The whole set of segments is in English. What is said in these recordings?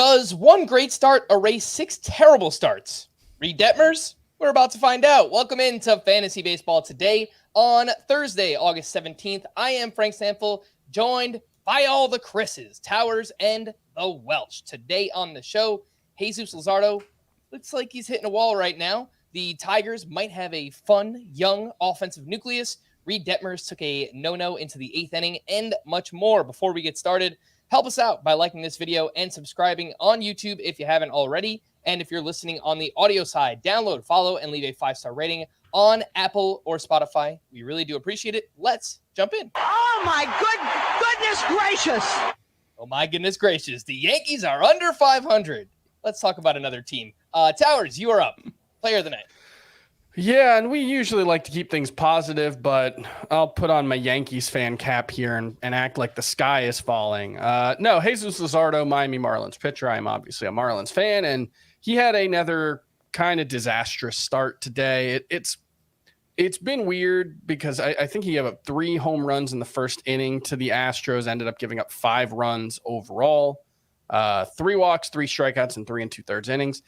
Does one great start erase 6 terrible starts? Reid Detmers? We're about to find out. Welcome into Fantasy Baseball today on Thursday, August 17th. I am Frank Stampfl, joined by all the Chris's, Towers and the Welsh. Today on the show, Jesus Luzardo looks like he's hitting a wall right now. The Tigers might have a fun, young offensive nucleus. Reid Detmers took a no-no into the 8th inning and much more. Before we get started, help us out by liking this video and subscribing on YouTube if you haven't already. And if you're listening on the audio side, download, follow, and leave a 5-star rating on Apple or Spotify. We really do appreciate it. Let's jump in. Oh my goodness gracious! Oh my goodness gracious. The Yankees are under 500. Let's talk about another team. Towers, you are up. Player of the night. Yeah, and we usually like to keep things positive, but I'll put on my Yankees fan cap here and act like the sky is falling. No, Jesus Luzardo, Miami Marlins pitcher. I'm obviously a Marlins fan, and he had another kind of disastrous start today. It's been weird because I think he gave up 3 home runs in the first inning to the Astros, ended up giving up 5 runs overall, 3 walks, 3 strikeouts, and 3 2/3 innings.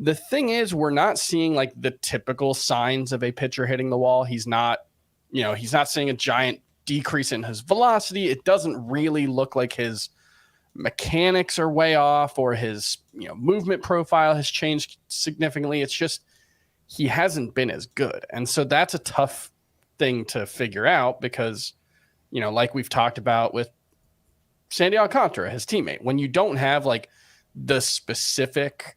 The thing is, we're not seeing like the typical signs of a pitcher hitting the wall. He's not seeing a giant decrease in his velocity. It doesn't really look like his mechanics are way off or his, movement profile has changed significantly. It's just, he hasn't been as good. And so that's a tough thing to figure out because, like we've talked about with Sandy Alcantara, his teammate, when you don't have like the specific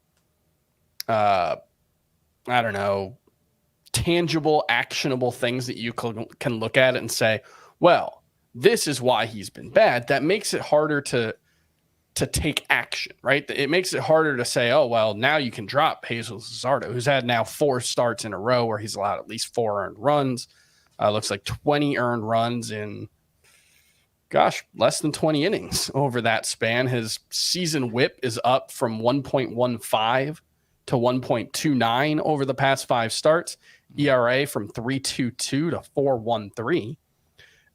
tangible, actionable things that you can look at it and say, well, this is why he's been bad. That makes it harder to take action, right? It makes it harder to say, oh, well, now you can drop Jesus Luzardo, who's had now 4 starts in a row where he's allowed at least 4 earned runs. Looks like 20 earned runs in, less than 20 innings over that span. His season whip is up from 1.15 to 1.29 over the past 5 starts. ERA from 3.22 to 4.13.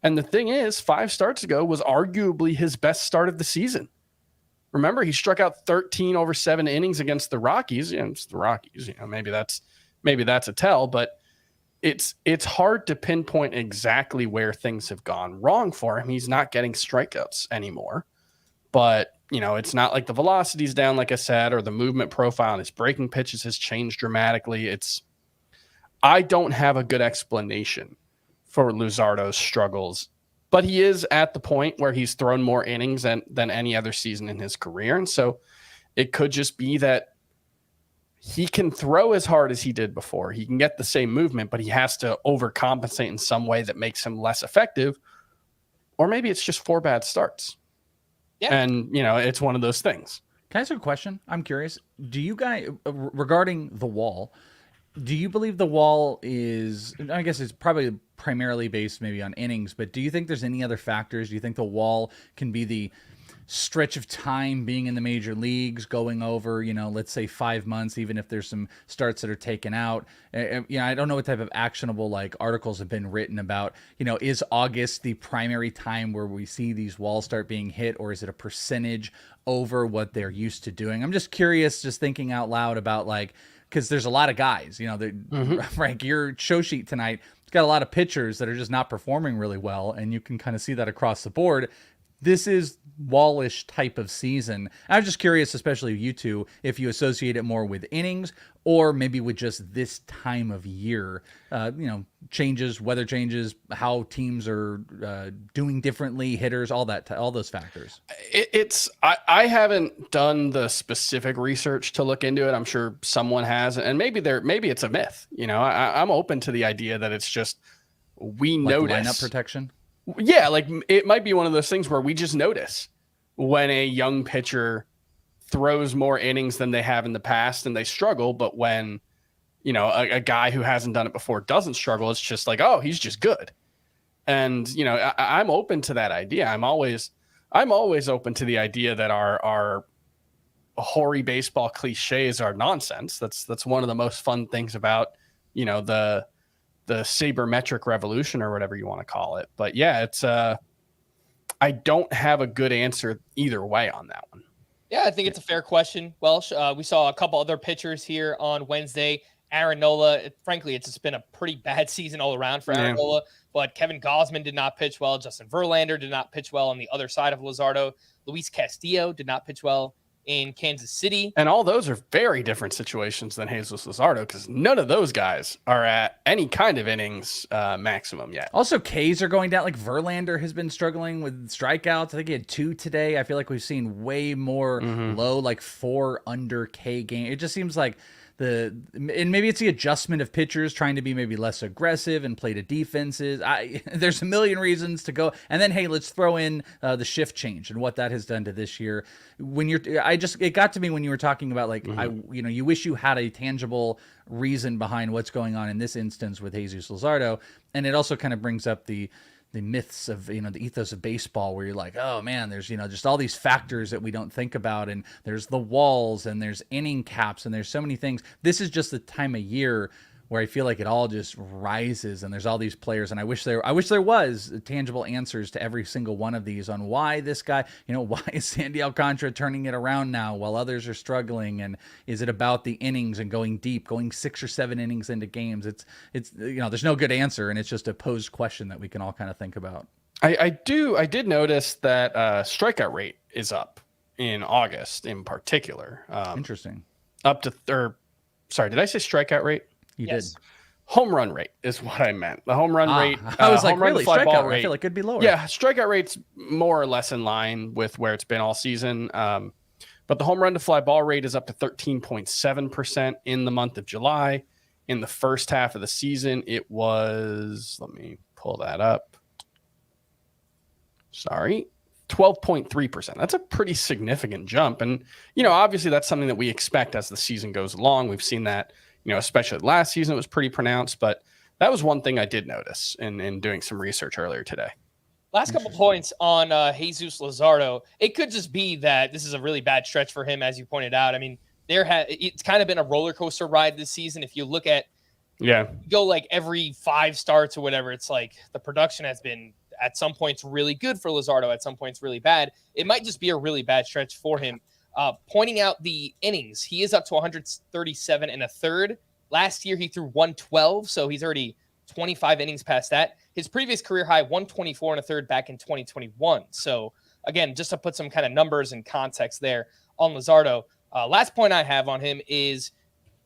And the thing is, 5 starts ago was arguably his best start of the season. Remember, he struck out 13 over 7 innings against the Rockies. Yeah, it's the Rockies. Maybe that's a tell, but it's hard to pinpoint exactly where things have gone wrong for him. He's not getting strikeouts anymore, but it's not like the velocity's down, like I said, or the movement profile and his breaking pitches has changed dramatically. I don't have a good explanation for Luzardo's struggles, but he is at the point where he's thrown more innings than any other season in his career. And so it could just be that he can throw as hard as he did before. He can get the same movement, but he has to overcompensate in some way that makes him less effective. Or maybe it's just 4 bad starts. Yeah. And, it's one of those things. Can I ask you a question? I'm curious. Do you guys, regarding the wall, do you believe the wall is, I guess it's probably primarily based maybe on innings, but do you think there's any other factors? Do you think the wall can be the stretch of time being in the major leagues, going over, let's say 5 months, even if there's some starts that are taken out? I don't know what type of actionable articles have been written about, is August the primary time where we see these walls start being hit, or is it a percentage over what they're used to doing? I'm just curious, just thinking out loud about because there's a lot of guys, Frank, your show sheet tonight got a lot of pitchers that are just not performing really well, and you can kind of see that across the board. This is wallish type of season. I'm just curious, especially you two, if you associate it more with innings or maybe with just this time of year, changes, weather changes, how teams are doing differently, hitters, all those factors. I haven't done the specific research to look into it. I'm sure someone has, and maybe it's a myth. I'm open to the idea that it's just we notice lineup protection. Yeah, it might be one of those things where we just notice when a young pitcher throws more innings than they have in the past and they struggle, but when, a guy who hasn't done it before doesn't struggle, it's just oh, he's just good. And, I'm open to that idea. I'm always open to the idea that our hoary baseball cliches are nonsense. That's one of the most fun things about, the sabermetric revolution or whatever you want to call it. But yeah, it's I don't have a good answer either way on that one. Yeah, I think it's a fair question, Welsh. We saw a couple other pitchers here on Wednesday. Aaron Nola, frankly, it's just been a pretty bad season all around for Aaron Nola. But Kevin Gausman did not pitch well. Justin Verlander did not pitch well on the other side of Luzardo. Luis Castillo did not pitch well in Kansas City. And all those are very different situations than Jesus Luzardo, because none of those guys are at any kind of innings maximum yet. Also, Ks are going down. Like Verlander has been struggling with strikeouts. I think he had 2 today. I feel like we've seen way more low, like 4 under K game. It just seems like and maybe it's the adjustment of pitchers trying to be maybe less aggressive and play to defenses. There's a million reasons to go. And then, hey, let's throw in the shift change and what that has done to this year. It got to me when you were talking about like, you wish you had a tangible reason behind what's going on in this instance with Jesus Luzardo. And it also kind of brings up the myths of, the ethos of baseball, where you're like, oh man, there's, just all these factors that we don't think about. And there's the walls and there's inning caps and there's so many things. This is just the time of year where I feel like it all just rises and there's all these players. And I wish there was tangible answers to every single one of these on why this guy, why is Sandy Alcantara turning it around now while others are struggling? And is it about the innings and going deep, going 6 or 7 innings into games? It's there's no good answer. And it's just a posed question that we can all kind of think about. I did notice that strikeout rate is up in August in particular. Interesting. Up to, sorry, did I say strikeout rate? You did. Home run rate is what I meant. The home run rate. I was like, really? Strikeout rate? I feel like it'd be lower. Yeah, strikeout rate's more or less in line with where it's been all season. But the home run to fly ball rate is up to 13.7% in the month of July. In the first half of the season, it was, let me pull that up. 12.3%. That's a pretty significant jump. And, obviously that's something that we expect as the season goes along. We've seen that, especially last season, it was pretty pronounced, but that was one thing I did notice in doing some research earlier today. Last couple points on Jesus Luzardo. It could just be that this is a really bad stretch for him, as you pointed out. I mean, it's kind of been a roller coaster ride this season. If you look at, go like every 5 starts or whatever, it's like the production has been at some points really good for Luzardo, at some points really bad. It might just be a really bad stretch for him. Pointing out the innings, he is up to 137 and a third. Last year, he threw 112, so he's already 25 innings past that. His previous career high, 124 and a third back in 2021. So, again, just to put some kind of numbers and context there on Luzardo. Last point I have on him is,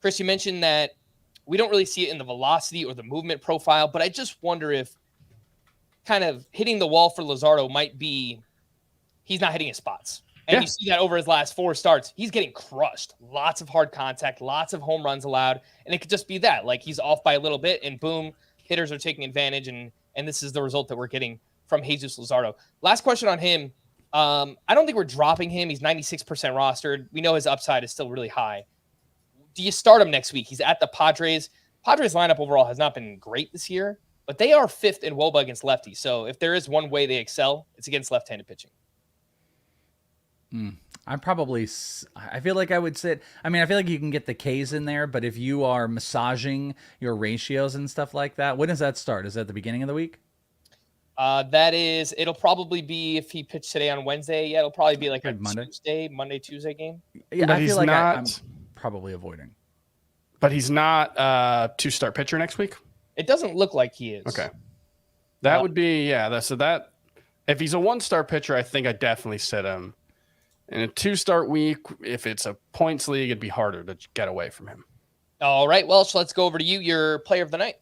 Chris, you mentioned that we don't really see it in the velocity or the movement profile, but I just wonder if kind of hitting the wall for Luzardo might be he's not hitting his spots. And you see that over his last 4 starts. He's getting crushed. Lots of hard contact, lots of home runs allowed. And it could just be that. Like, he's off by a little bit, and boom, hitters are taking advantage. And this is the result that we're getting from Jesus Luzardo. Last question on him. I don't think we're dropping him. He's 96% rostered. We know his upside is still really high. Do you start him next week? He's at the Padres. Padres lineup overall has not been great this year, but they are 5th in WOBA against lefties. So if there is one way they excel, it's against left-handed pitching. I feel like I would sit. I mean, I feel like you can get the Ks in there, but if you are massaging your ratios and stuff like that, when does that start? Is that the beginning of the week? It'll probably be, if he pitched today on Wednesday, it'll probably be like a Monday, Tuesday game. Yeah, but I feel like I'm probably avoiding. But he's not a 2-start pitcher next week? It doesn't look like he is. Okay. That would be, if he's a 1-star pitcher, I think I definitely sit him. In a 2-start week, if it's a points league, it'd be harder to get away from him. All right, Welsh, let's go over to you, your player of the night.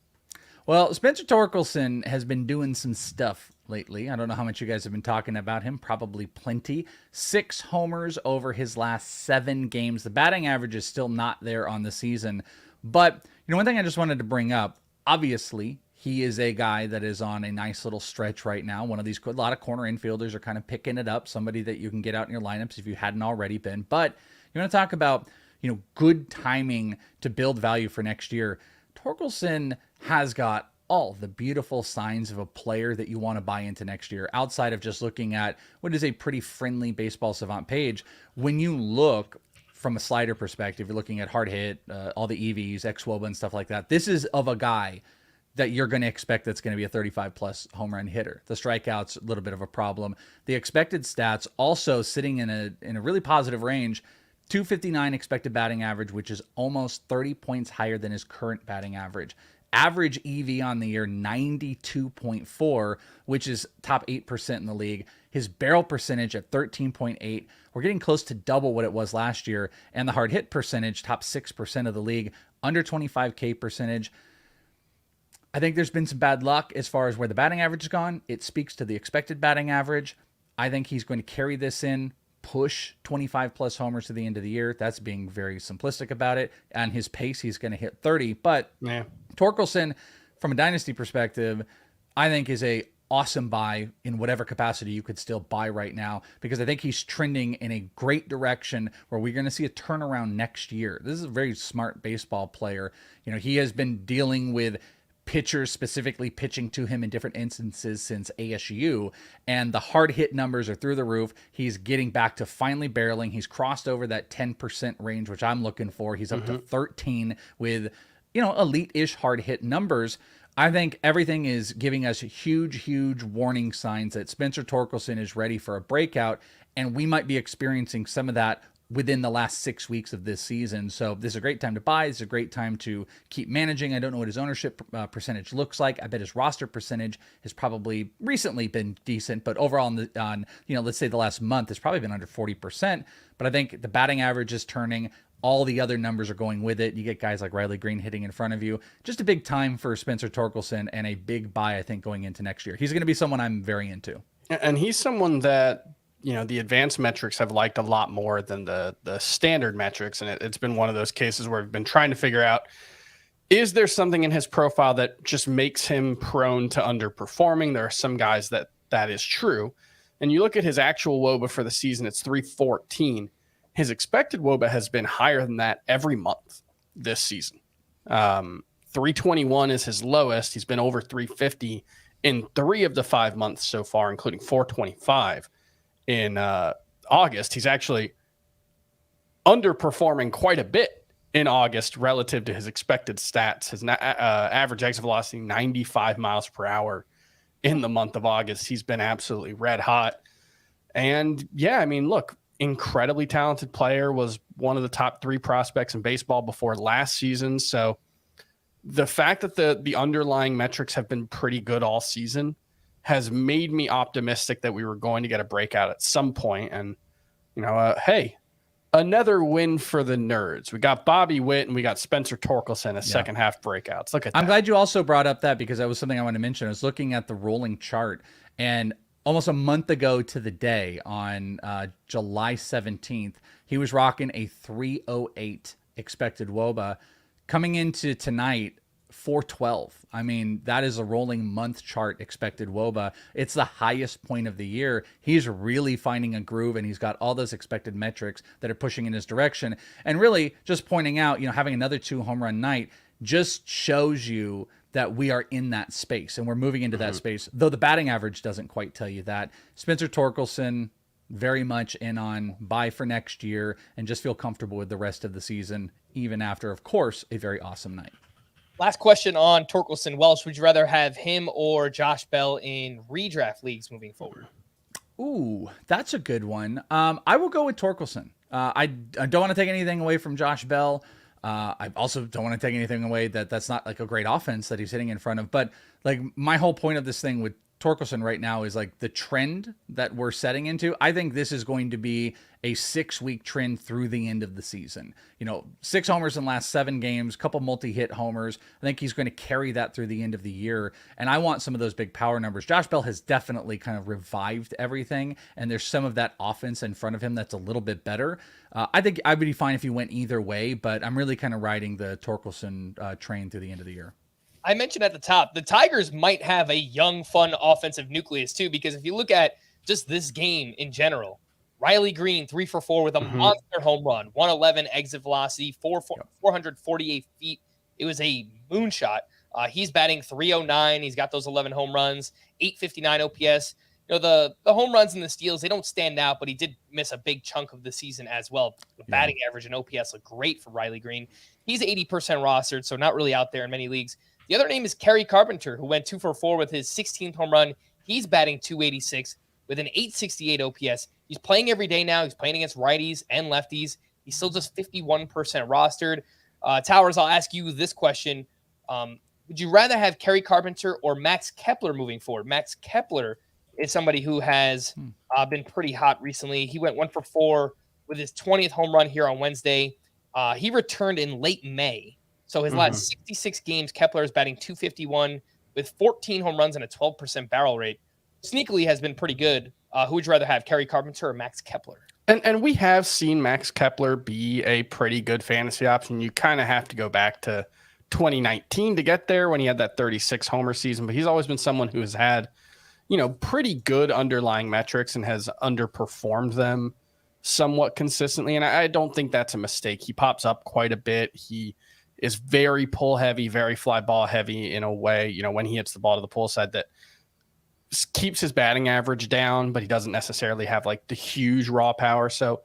Well, Spencer Torkelson has been doing some stuff lately. I don't know how much you guys have been talking about him. Probably plenty. 6 homers over his last 7 games. The batting average is still not there on the season. But, one thing I just wanted to bring up, obviously, he is a guy that is on a nice little stretch right now. One of these, a lot of corner infielders are kind of picking it up. Somebody that you can get out in your lineups if you hadn't already been. But you want to talk about, good timing to build value for next year. Torkelson has got all the beautiful signs of a player that you want to buy into next year, outside of just looking at what is a pretty friendly Baseball Savant page. When you look from a slider perspective, you're looking at hard hit, all the EVs, xWOBA and stuff like that. This is of a guy that you're going to expect that's going to be a 35 plus home run hitter. The strikeouts, a little bit of a problem. The expected stats also sitting in a really positive range. 259 expected batting average, which is almost 30 points higher than his current batting average. Average EV on the year, 92.4, which is top 8% in the league. His barrel percentage at 13.8. We're getting close to double what it was last year. And the hard hit percentage, top 6% of the league, under 25K percentage. I think there's been some bad luck as far as where the batting average has gone. It speaks to the expected batting average. I think he's going to carry this in, push 25 plus homers to the end of the year. That's being very simplistic about it. On his pace, he's going to hit 30. But Torkelson, from a dynasty perspective, I think is a awesome buy in whatever capacity you could still buy right now, because I think he's trending in a great direction where we're going to see a turnaround next year. This is a very smart baseball player. You know, he has been dealing with pitchers specifically pitching to him in different instances since ASU, and the hard hit numbers are through the roof. He's getting back to finally barreling. He's crossed over that 10% range, which I'm looking for. He's up to 13 with, you know, elite-ish hard hit numbers. I think everything is giving us huge warning signs that Spencer Torkelson is ready for a breakout, and we might be experiencing some of that within the last 6 weeks of this season. So this is a great time to buy. This is a great time to keep managing. I don't know what his ownership percentage looks like. I bet his roster percentage has probably recently been decent, but overall on you know, let's say the last month, it's probably been under 40%. But I think the batting average is turning. All the other numbers are going with it. You get guys like Riley Green hitting in front of you. Just a big time for Spencer Torkelson, and a big buy, I think, going into next year. He's going to be someone I'm very into. And he's someone that, you know, the advanced metrics have liked a lot more than the standard metrics. And it's been one of those cases where we've been trying to figure out, is there something in his profile that just makes him prone to underperforming? There are some guys that is true. And you look at his actual WOBA for the season, it's 314. His expected WOBA has been higher than that every month this season. 321 is his lowest. He's been over 350 in 3 of the 5 months so far, including 425 in August. He's actually underperforming quite a bit in August relative to his expected stats. His average exit velocity, 95 miles per hour in the month of August. He's been absolutely red hot. And yeah, I mean, look, incredibly talented player, was one of the top 3 prospects in baseball before last season. So the fact that the underlying metrics have been pretty good all season has made me optimistic that we were going to get a breakout at some point. And, you know, hey, another win for the nerds. We got Bobby Witt and we got Spencer Torkelson as second half breakouts. Look at that. I'm glad you also brought up that, because that was something I wanted to mention. I was looking at the rolling chart, and almost a month ago to the day, on July 17th, he was rocking a 308 expected WOBA. Coming into tonight, 412. I mean, that is a rolling month chart expected WOBA. It's the highest point of the year. He's really finding a groove, and he's got all those expected metrics that are pushing in his direction. And really just pointing out, you know, having another 2 home run night just shows you that we are in that space and we're moving into that space, though the batting average doesn't quite tell you that. Spencer Torkelson, very much in on buy for next year, and just feel comfortable with the rest of the season, even after, of course, a very awesome night. Last question on Torkelson. Welsh, would you rather have him or Josh Bell in redraft leagues moving forward? Ooh, that's a good one. I will go with Torkelson. I don't want to take anything away from Josh Bell. I also don't want to take anything away that's not like a great offense that he's hitting in front of. But like, my whole point of this thing with Torkelson right now is like the trend that we're setting into. I think this is going to be a 6-week trend through the end of the season. You know, 6 homers in the last 7 games, couple multi-hit homers. I think he's going to carry that through the end of the year. And I want some of those big power numbers. Josh Bell has definitely kind of revived everything, and there's some of that offense in front of him that's a little bit better. I think I would be fine if he went either way, but I'm really kind of riding the Torkelson train through the end of the year. I mentioned at the top, the Tigers might have a young, fun offensive nucleus too, because if you look at just this game in general, Riley Green, 3 for 4 with a monster home run, 111 exit velocity, 448 feet. It was a moonshot. He's batting 309. He's got those 11 home runs, 859 OPS. You know, the home runs and the steals, they don't stand out, but he did miss a big chunk of the season as well. The batting average and OPS look great for Riley Green. He's 80% rostered, so not really out there in many leagues. The other name is Kerry Carpenter, who went 2 for 4 with his 16th home run. He's batting .286 with an .868 OPS. He's playing every day now. He's playing against righties and lefties. He's still just 51% rostered. Towers, I'll ask you this question. Would you rather have Kerry Carpenter or Max Kepler moving forward? Max Kepler is somebody who has been pretty hot recently. He went 1 for 4 with his 20th home run here on Wednesday. He returned in late May. So his last 66 games, Kepler is batting .251 with 14 home runs and a 12% barrel rate. Sneakily has been pretty good. Who would you rather have, Kerry Carpenter or Max Kepler? And we have seen Max Kepler be a pretty good fantasy option. You kind of have to go back to 2019 to get there when he had that 36 homer season, but he's always been someone who has had, pretty good underlying metrics and has underperformed them somewhat consistently. And I don't think that's a mistake. He pops up quite a bit. He is very pull heavy, very fly ball heavy in a way, when he hits the ball to the pull side that keeps his batting average down, but he doesn't necessarily have like the huge raw power. So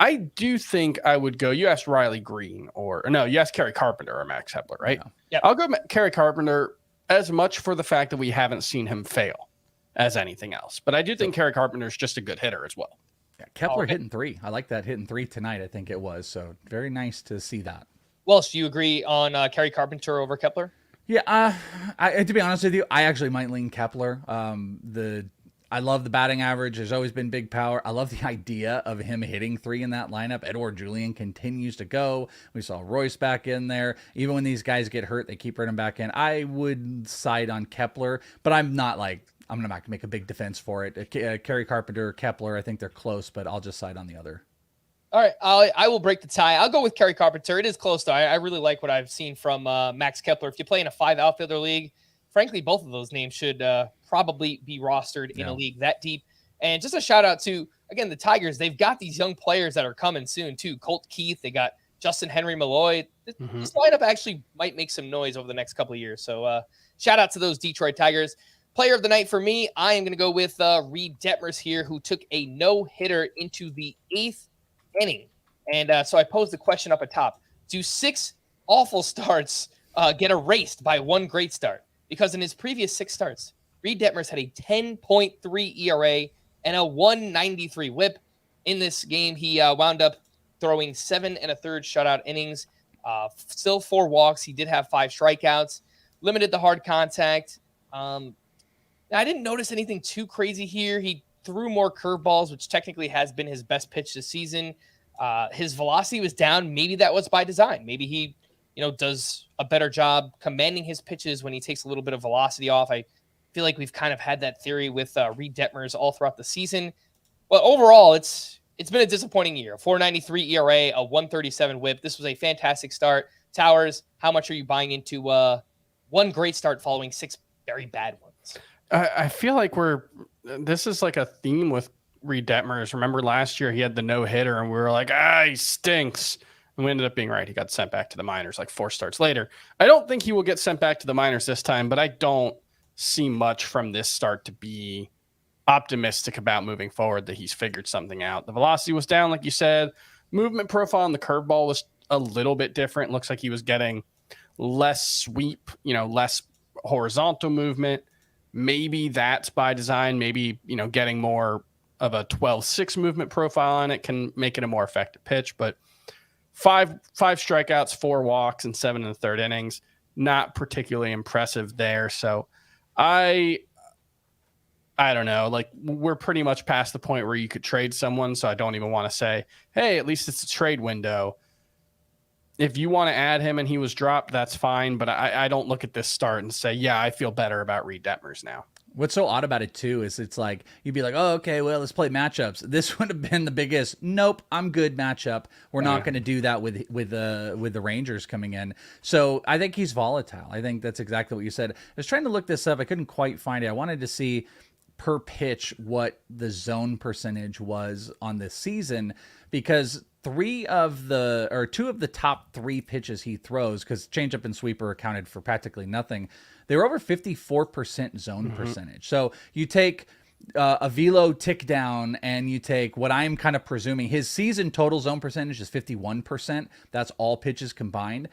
I do think I would go, you asked Riley Green you asked Kerry Carpenter or Max Kepler, right? Yeah. I'll go Kerry Carpenter as much for the fact that we haven't seen him fail as anything else. But I do think Kerry Carpenter is just a good hitter as well. Yeah, Kepler hitting 3. I like that hitting 3 tonight. I think it was. So very nice to see that. Welsh, do you agree on Kerry Carpenter over Kepler? Yeah, to be honest with you, I actually might lean Kepler. I love the batting average. There's always been big power. I love the idea of him hitting 3 in that lineup. Edouard Julien continues to go. We saw Royce back in there. Even when these guys get hurt, they keep bringing him back in. I would side on Kepler, but I'm not going to make a big defense for it. Kerry Carpenter, Kepler, I think they're close, but I'll just side on the other. All right, I will break the tie. I'll go with Kerry Carpenter. It is close, though. I really like what I've seen from Max Kepler. If you play in a 5 outfielder league, frankly, both of those names should probably be rostered in a league that deep. And just a shout out to, again, the Tigers. They've got these young players that are coming soon, too. Colt Keith, they got Justin Henry Malloy. This lineup actually might make some noise over the next couple of years. So shout out to those Detroit Tigers. Player of the night for me, I am going to go with Reid Detmers here, who took a no-hitter into the 8th inning. And so I posed the question up atop. Do 6 awful starts get erased by 1 great start? Because in his previous 6 starts, Reid Detmers had a 10.3 ERA and a 193 whip. In this game, he wound up throwing 7 1/3 shutout innings, still 4 walks. He did have 5 strikeouts, limited the hard contact. I didn't notice anything too crazy here. He threw more curveballs, which technically has been his best pitch this season. His velocity was down. Maybe that was by design. Maybe he, does a better job commanding his pitches when he takes a little bit of velocity off. I feel like we've kind of had that theory with Reid Detmers all throughout the season. But overall, it's been a disappointing year. A 4.93 ERA, a 137 whip. This was a fantastic start. Towers, how much are you buying into 1 great start following 6 very bad ones? I feel like this is like a theme with Reid Detmers. Remember last year he had the no-hitter and we were like, he stinks. And we ended up being right. He got sent back to the minors like 4 starts later. I don't think he will get sent back to the minors this time, but I don't see much from this start to be optimistic about moving forward that he's figured something out. The velocity was down, like you said. Movement profile on the curveball was a little bit different. Looks like he was getting less sweep, less horizontal movement. Maybe that's by design. Maybe, getting more of a 12-6 movement profile on it can make it a more effective pitch. But 5 strikeouts, 4 walks, and 7 1/3 innings, not particularly impressive there. So I don't know. Like, we're pretty much past the point where you could trade someone. So I don't even want to say, hey, at least it's a trade window. If you want to add him and he was dropped, that's fine. But I don't look at this start and say, yeah, I feel better about Reid Detmers now. What's so odd about it too is it's like you'd be like, oh, okay, well, let's play matchups. This would have been the biggest. Nope, I'm good matchup. We're not going to do that with the Rangers coming in. So I think he's volatile. I think that's exactly what you said. I was trying to look this up. I couldn't quite find it. I wanted to see per pitch what the zone percentage was on this season because 2 of the top 3 pitches he throws, because changeup and sweeper accounted for practically nothing, they were over 54% zone percentage. So you take a velo tick down and you take what I'm kind of presuming his season total zone percentage is 51%. That's all pitches combined.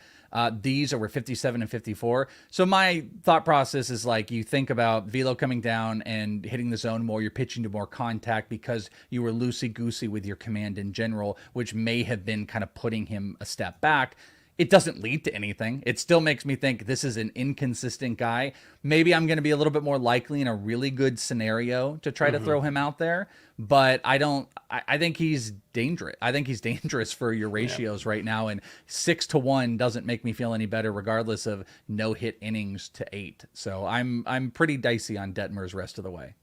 These are 57 and 54. So my thought process is like you think about velo coming down and hitting the zone more. You're pitching to more contact because you were loosey-goosey with your command in general, which may have been kind of putting him a step back. It doesn't lead to anything. It still makes me think this is an inconsistent guy. Maybe I'm going to be a little bit more likely in a really good scenario to try to throw him out there, but I think he's dangerous. I think he's dangerous for your ratios right now. And 6-1 doesn't make me feel any better, regardless of no hit innings to 8. So I'm pretty dicey on Detmers rest of the way.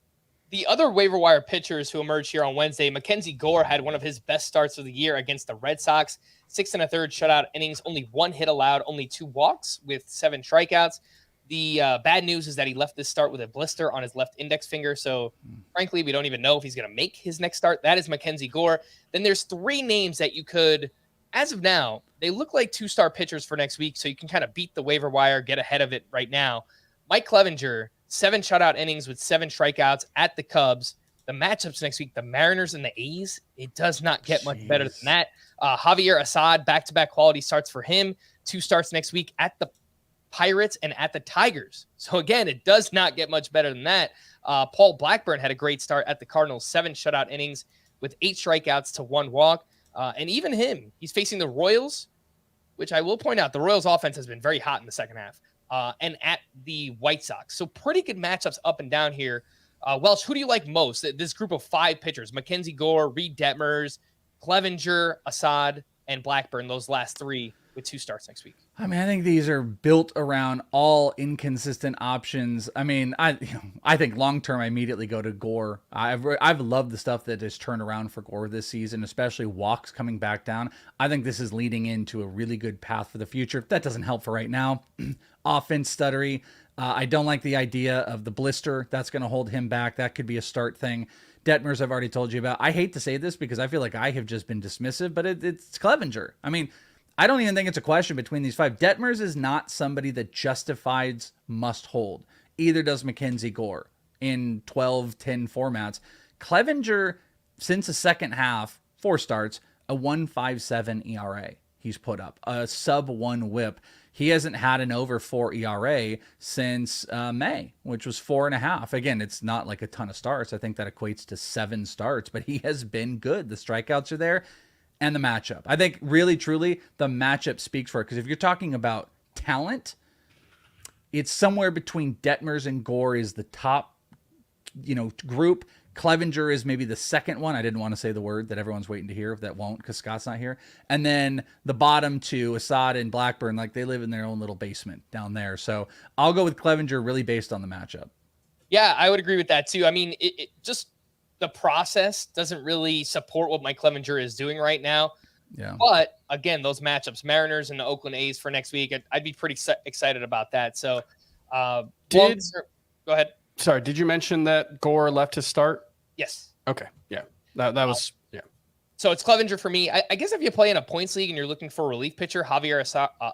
The other waiver wire pitchers who emerged here on Wednesday, Mackenzie Gore had one of his best starts of the year against the Red Sox. 6 1/3 shutout innings, only 1 hit allowed, only 2 walks with 7 strikeouts. The bad news is that he left this start with a blister on his left index finger. So, frankly, we don't even know if he's going to make his next start. That is Mackenzie Gore. Then there's 3 names that you could, as of now, they look like 2-star pitchers for next week. So you can kind of beat the waiver wire, get ahead of it right now. Mike Clevenger, 7 shutout innings with 7 strikeouts at the Cubs. The matchups next week, the Mariners and the A's, it does not get much better than that. Javier Assad, back-to-back quality starts for him. 2 starts next week at the Pirates and at the Tigers. So, again, it does not get much better than that. Paul Blackburn had a great start at the Cardinals, 7 shutout innings with 8 strikeouts to 1 walk. And even him, he's facing the Royals, which I will point out, the Royals offense has been very hot in the second half, and at the White Sox. So pretty good matchups up and down here. Welsh, who do you like most? This group of 5 pitchers, Mackenzie Gore, Reid Detmers, Clevenger, Assad, and Blackburn, those last 3 with 2 starts next week. I mean, I think these are built around all inconsistent options. I mean, I think long-term, I immediately go to Gore. I've loved the stuff that has turned around for Gore this season, especially walks coming back down. I think this is leading into a really good path for the future. That doesn't help for right now. Offense stuttery. I don't like the idea of the blister. That's going to hold him back. That could be a start thing. Detmers, I've already told you about. I hate to say this because I feel like I have just been dismissive, but it's Clevenger. I mean, I don't even think it's a question between these 5. Detmers is not somebody that justifies must hold. Either does Mackenzie Gore in 12-10 formats. Clevenger, since the second half, 4 starts, a 1.57 ERA he's put up, a sub-1 whip. He hasn't had an over 4 ERA since May, which was 4.5. Again, it's not like a ton of starts. I think that equates to 7 starts, but he has been good. The strikeouts are there. And the matchup. I think really, truly, the matchup speaks for it. Because if you're talking about talent, it's somewhere between Detmers and Gore is the top, group. Clevenger is maybe the second one. I didn't want to say the word that everyone's waiting to hear. That won't because Scott's not here. And then the bottom 2, Assad and Blackburn, like they live in their own little basement down there. So I'll go with Clevenger really based on the matchup. Yeah, I would agree with that too. I mean, it just the process doesn't really support what Mike Clevenger is doing right now. Yeah. But again, those matchups, Mariners and the Oakland A's for next week, I'd be pretty excited about that. So, go ahead. Sorry, did you mention that Gore left his start? Yes. Okay. Yeah. That was yeah. So it's Clevenger for me. I guess if you play in a points league and you're looking for a relief pitcher, Javier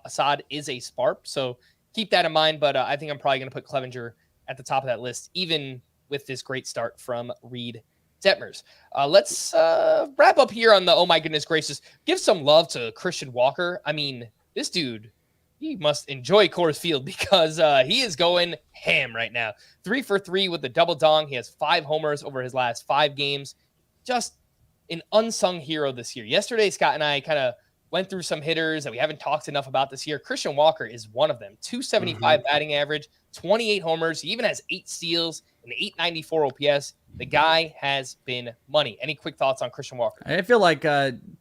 Assad is a spark. So keep that in mind. But I think I'm probably going to put Clevenger at the top of that list, even with this great start from Reid Detmers. Let's wrap up here on the oh my goodness gracious. Give some love to Christian Walker. I mean, this dude, he must enjoy Coors Field because he is going ham right now. 3 for 3 with the double dong. He has 5 homers over his last 5 games. Just an unsung hero this year. Yesterday, Scott and I kind of went through some hitters that we haven't talked enough about this year. Christian Walker is one of them. 275 batting average, 28 homers. He even has 8 steals and 894 OPS. The guy has been money. Any quick thoughts on Christian Walker? I feel like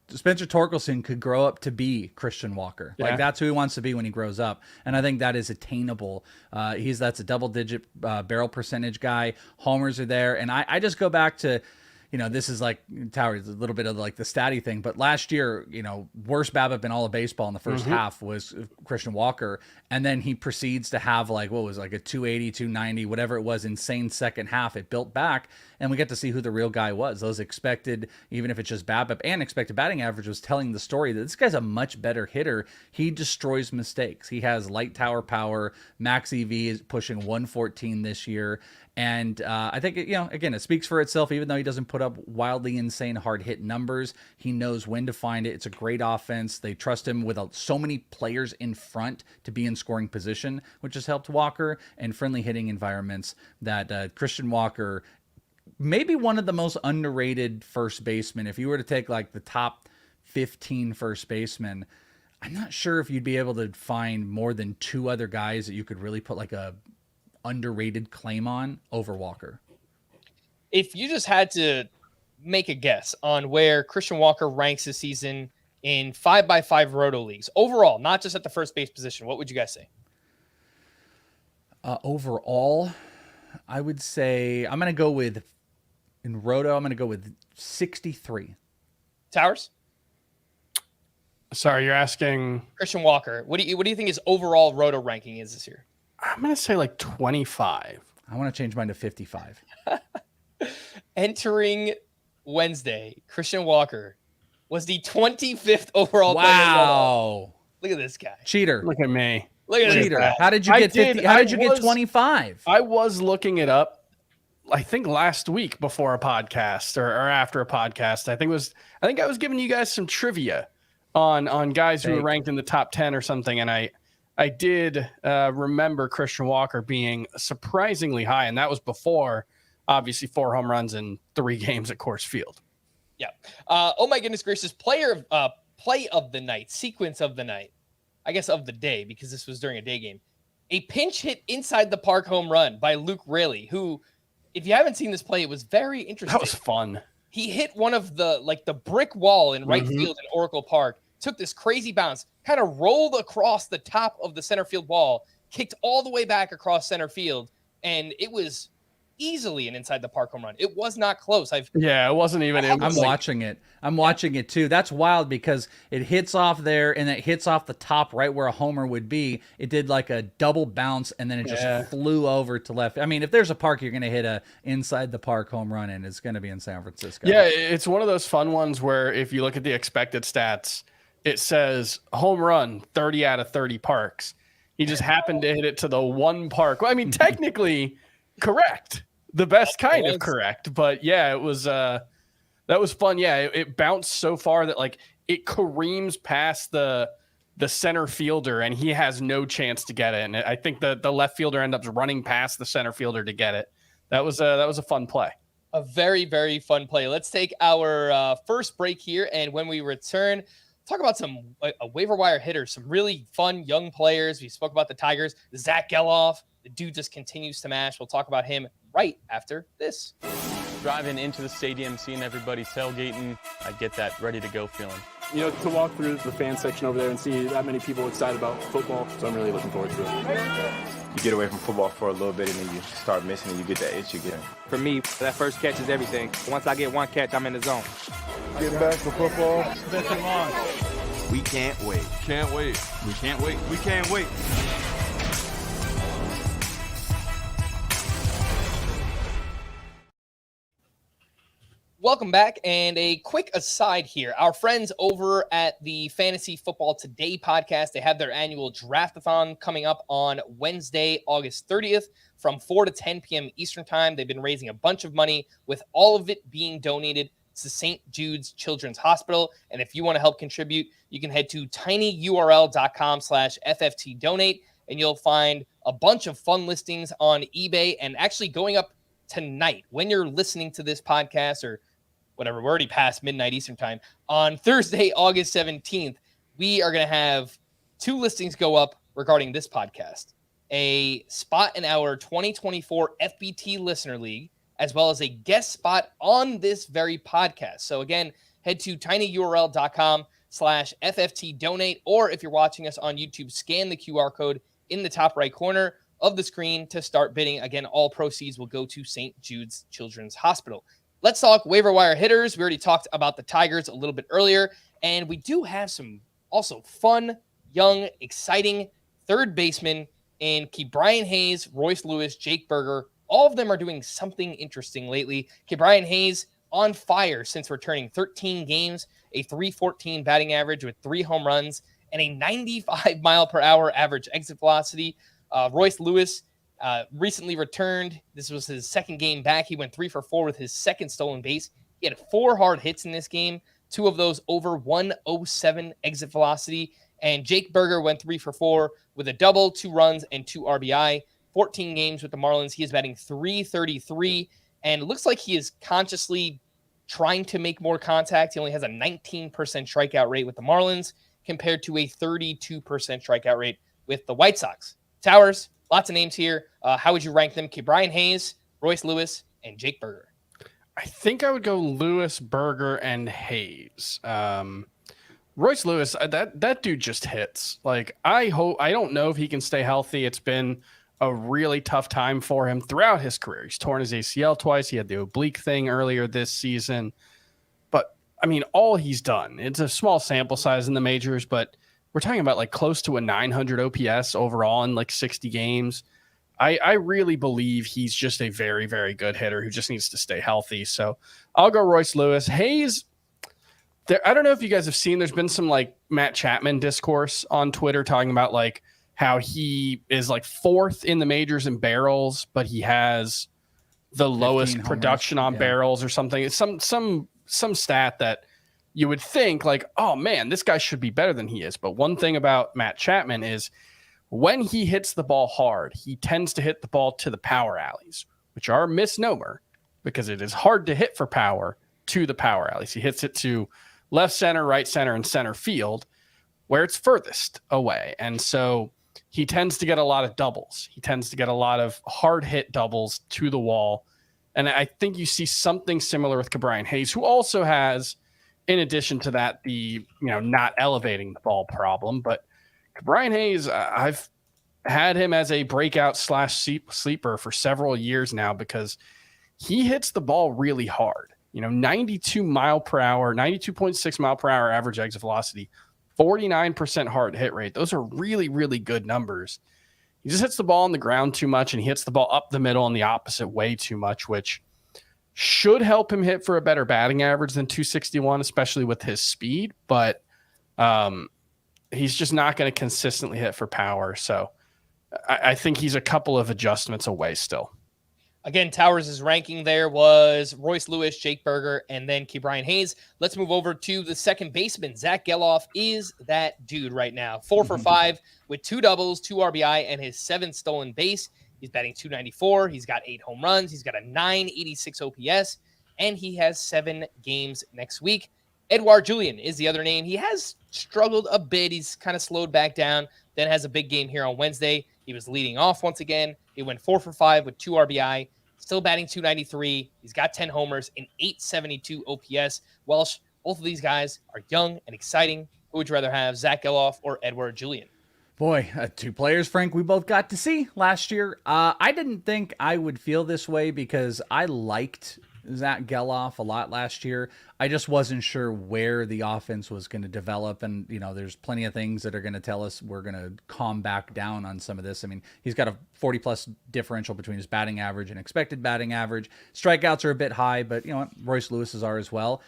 Spencer Torkelson could grow up to be Christian Walker. Yeah. Like that's who he wants to be when he grows up. And I think that is attainable. That's a double-digit barrel percentage guy. Homers are there. And I just go back to, this is like Towers, a little bit of like the statty thing. But last year, worst BABIP in all of baseball in the first half was Christian Walker. And then he proceeds to have like, what was like a 280, 290, whatever it was, insane second half. It built back. and we get to see who the real guy was. Those expected, even if it's just BABIP and expected batting average, was telling the story that this guy's a much better hitter. He destroys mistakes. He has light tower power. Max EV is pushing 114 this year. And I think, again, it speaks for itself. Even though he doesn't put up wildly insane hard hit numbers, he knows when to find it. It's a great offense. They trust him with so many players in front to be in scoring position, which has helped Walker, and friendly hitting environments that Christian Walker, maybe one of the most underrated first basemen. If you were to take like the top 15 first basemen, I'm not sure if you'd be able to find more than 2 other guys that you could really put like a underrated claim on over Walker. If you just had to make a guess on where Christian Walker ranks this season in 5x5 roto leagues overall, not just at the first base position, what would you guys say? Overall, I would say in roto, I'm going to go with 63. Towers? Sorry, you're asking Christian Walker. What do you think his overall roto ranking is this year? I'm going to say like 25. I want to change mine to 55. Entering Wednesday, Christian Walker was the 25th overall player. Wow. Look at this guy. Cheater. Look at me. Look at Cheater. this guy. How did you get 50? How did you get 25? I was looking it up, I think last week before a podcast or after a podcast. I think I was giving you guys some trivia on guys who were ranked in the top 10 or something. And I did remember Christian Walker being surprisingly high, and that was before, obviously, 4 home runs in 3 games at Coors Field. Yeah. Oh my goodness gracious! Play of the night, sequence of the night, I guess of the day, because this was during a day game. A pinch hit inside the park home run by Luke Raley, who, if you haven't seen this play, it was very interesting. That was fun. He hit one of the brick wall in right field in Oracle Park, took this crazy bounce, kind of rolled across the top of the center field wall, kicked all the way back across center field, and it was easily an inside the park home run. It was not close. It wasn't even. I'm watching it. I'm watching it too. That's wild because it hits off there and it hits off the top right where a homer would be. It did like a double bounce and then it just flew over to left. I mean, if there's a park you're going to hit a inside the park home run in, it's going to be in San Francisco. Yeah, it's one of those fun ones where if you look at the expected stats, it says home run 30 out of 30 parks. He just happened to hit it to the one park. Well, I mean, technically correct. The best kind of correct. But yeah, it was that was fun. Yeah, it bounced so far that like it careens past the center fielder and he has no chance to get it. And I think the left fielder ends up running past the center fielder to get it. That was a fun play. A very, very fun play. Let's take our first break here. And when we return, talk about some waiver wire hitters, some really fun young players. We spoke about the Tigers, Zach Geloff. The dude just continues to mash. We'll talk about him right after this. Driving into the stadium, seeing everybody tailgating, I get that ready to go feeling. You know, to walk through the fan section over there and see that many people excited about football, so I'm really looking forward to it. You get away from football for a little bit and then you start missing it, you get that itch again. For me, that first catch is everything. Once I get one catch, I'm in the zone. Getting back to football. It's been too long. We can't wait. Can't wait. We can't wait. We can't wait. Welcome back, and a quick aside here. Our friends over at the Fantasy Football Today podcast, they have their annual draft-a-thon coming up on Wednesday, August 30th from 4 to 10 p.m. Eastern Time. They've been raising a bunch of money, with all of it being donated to St. Jude's Children's Hospital. And if you want to help contribute, you can head to tinyurl.com/FFTdonate, and you'll find a bunch of fun listings on eBay. And actually going up tonight, when you're listening to this podcast or whatever, we're already past midnight Eastern Time, on Thursday, August 17th, we are going to have 2 listings go up regarding this podcast. A spot in our 2024 FBT Listener League, as well as a guest spot on this very podcast. So again, head to tinyurl.com/FFTdonate, or if you're watching us on YouTube, scan the QR code in the top right corner of the screen to start bidding. Again, all proceeds will go to St. Jude's Children's Hospital. Let's talk waiver wire hitters. We already talked about the Tigers a little bit earlier, and we do have some also fun, young, exciting third basemen in Brian Hayes, Royce Lewis, Jake Berger, all of them are doing something interesting lately. Brian Hayes on fire since returning 13 games, a 314 batting average with 3 home runs and a 95 mile per hour average exit velocity. Royce Lewis recently returned. This was his second game back. He went 3 for 4 with his second stolen base. He had 4 hard hits in this game, 2 of those over 107 exit velocity. And Jake Berger went 3 for 4 with a double, 2 runs, and 2 RBI. 14 games with the Marlins. He is batting .333, and it looks like he is consciously trying to make more contact. He only has a 19% strikeout rate with the Marlins compared to a 32% strikeout rate with the White Sox. Towers, lots of names here. How would you rank them? Brian Hayes, Royce Lewis, and Jake Berger. I think I would go Lewis, Berger, and Hayes. Royce Lewis, that dude just hits. Like, I don't know if he can stay healthy. It's been a really tough time for him throughout his career. He's torn his ACL twice. He had the oblique thing earlier this season. But, I mean, all he's done, it's a small sample size in the majors, but we're talking about like close to a 900 OPS overall in like 60 games. I really believe he's just a very, very good hitter who just needs to stay healthy. So I'll go Royce Lewis. Hayes, I don't know if you guys have seen, there's been some like Matt Chapman discourse on Twitter talking about like how he is like 4th in the majors in barrels, but he has the lowest production on barrels or something. It's some stat that you would think like, oh man, this guy should be better than he is. But one thing about Matt Chapman is when he hits the ball hard, he tends to hit the ball to the power alleys, which are a misnomer because it is hard to hit for power to the power alleys. He hits it to left center, right center, and center field where it's furthest away. And so he tends to get a lot of doubles. He tends to get a lot of hard hit doubles to the wall. And I think you see something similar with Brian Hayes, who also has, in addition to that, the not elevating the ball problem. But Brian Hayes, I've had him as a breakout / sleeper for several years now because he hits the ball really hard. 92 mile per hour, 92.6 mile per hour average exit velocity, 49% hard hit rate. Those are really, really good numbers. He just hits the ball on the ground too much, and he hits the ball up the middle and the opposite way too much, which should help him hit for a better batting average than 261, especially with his speed. But he's just not going to consistently hit for power. So I think he's a couple of adjustments away still. Again, Towers' ranking there was Royce Lewis, Jake Berger, and then Brian Hayes. Let's move over to the second baseman. Zach Geloff is that dude right now. 4 for 5 with 2 doubles, 2 RBI, and his 7th stolen base. He's batting .294. He's got 8 home runs. He's got a .986 OPS, and he has 7 games next week. Edouard Julien is the other name. He has struggled a bit. He's kind of slowed back down, then has a big game here on Wednesday. He was leading off once again. He went 4 for 5 with 2 RBI. Still batting .293. He's got 10 homers and .872 OPS. Welsh, both of these guys are young and exciting. Who would you rather have, Zach Geloff or Edouard Julien? Boy, 2 players, Frank, we both got to see last year. I didn't think I would feel this way because I liked Zach Geloff a lot last year. I just wasn't sure where the offense was going to develop. And, there's plenty of things that are going to tell us we're going to calm back down on some of this. I mean, he's got a 40-plus differential between his batting average and expected batting average. Strikeouts are a bit high, but, Royce Lewis's are as well.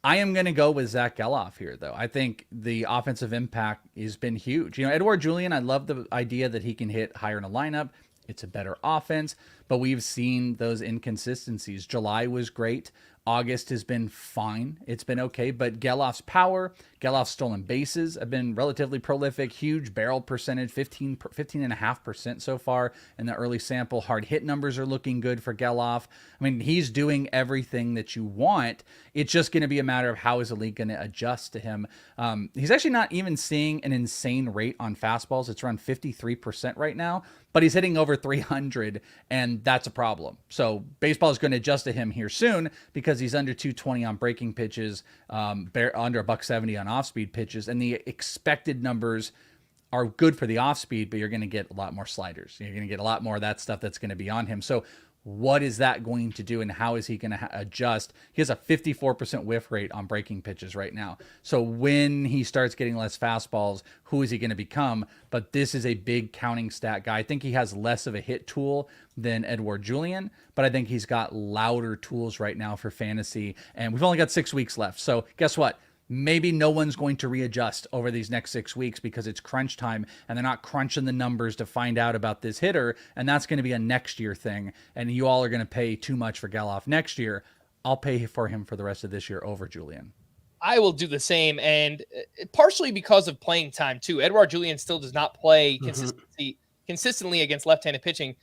I am going to go with Zach Geloff here, though. I think the offensive impact has been huge. Edouard Julien, I love the idea that he can hit higher in a lineup. It's a better offense, but we've seen those inconsistencies. July was great. August has been fine. It's been okay, but Geloff's power, Geloff's stolen bases have been relatively prolific. Huge barrel percentage, 15.5% so far in the early sample. Hard hit numbers are looking good for Geloff. I mean, he's doing everything that you want. It's just going to be a matter of how is the league going to adjust to him. He's actually not even seeing an insane rate on fastballs. It's around 53% right now, but he's hitting over 300, and that's a problem. So baseball is going to adjust to him here soon because he's under 220 on breaking pitches, under $170 on off-speed pitches, and the expected numbers are good for the off-speed, but you're going to get a lot more sliders. You're going to get a lot more of that stuff that's going to be on him. So what is that going to do and how is he going to adjust? He has a 54% whiff rate on breaking pitches right now. So when he starts getting less fastballs, who is he going to become? But this is a big counting stat guy. I think he has less of a hit tool than Edouard Julien, but I think he's got louder tools right now for fantasy. And we've only got 6 weeks left. So guess what? Maybe no one's going to readjust over these next 6 weeks because it's crunch time and they're not crunching the numbers to find out about this hitter. And that's going to be a next year thing. And you all are going to pay too much for Geloff next year. I'll pay for him for the rest of this year over Julien. I will do the same. And partially because of playing time too. Edouard Julien still does not play consistently against left-handed pitching.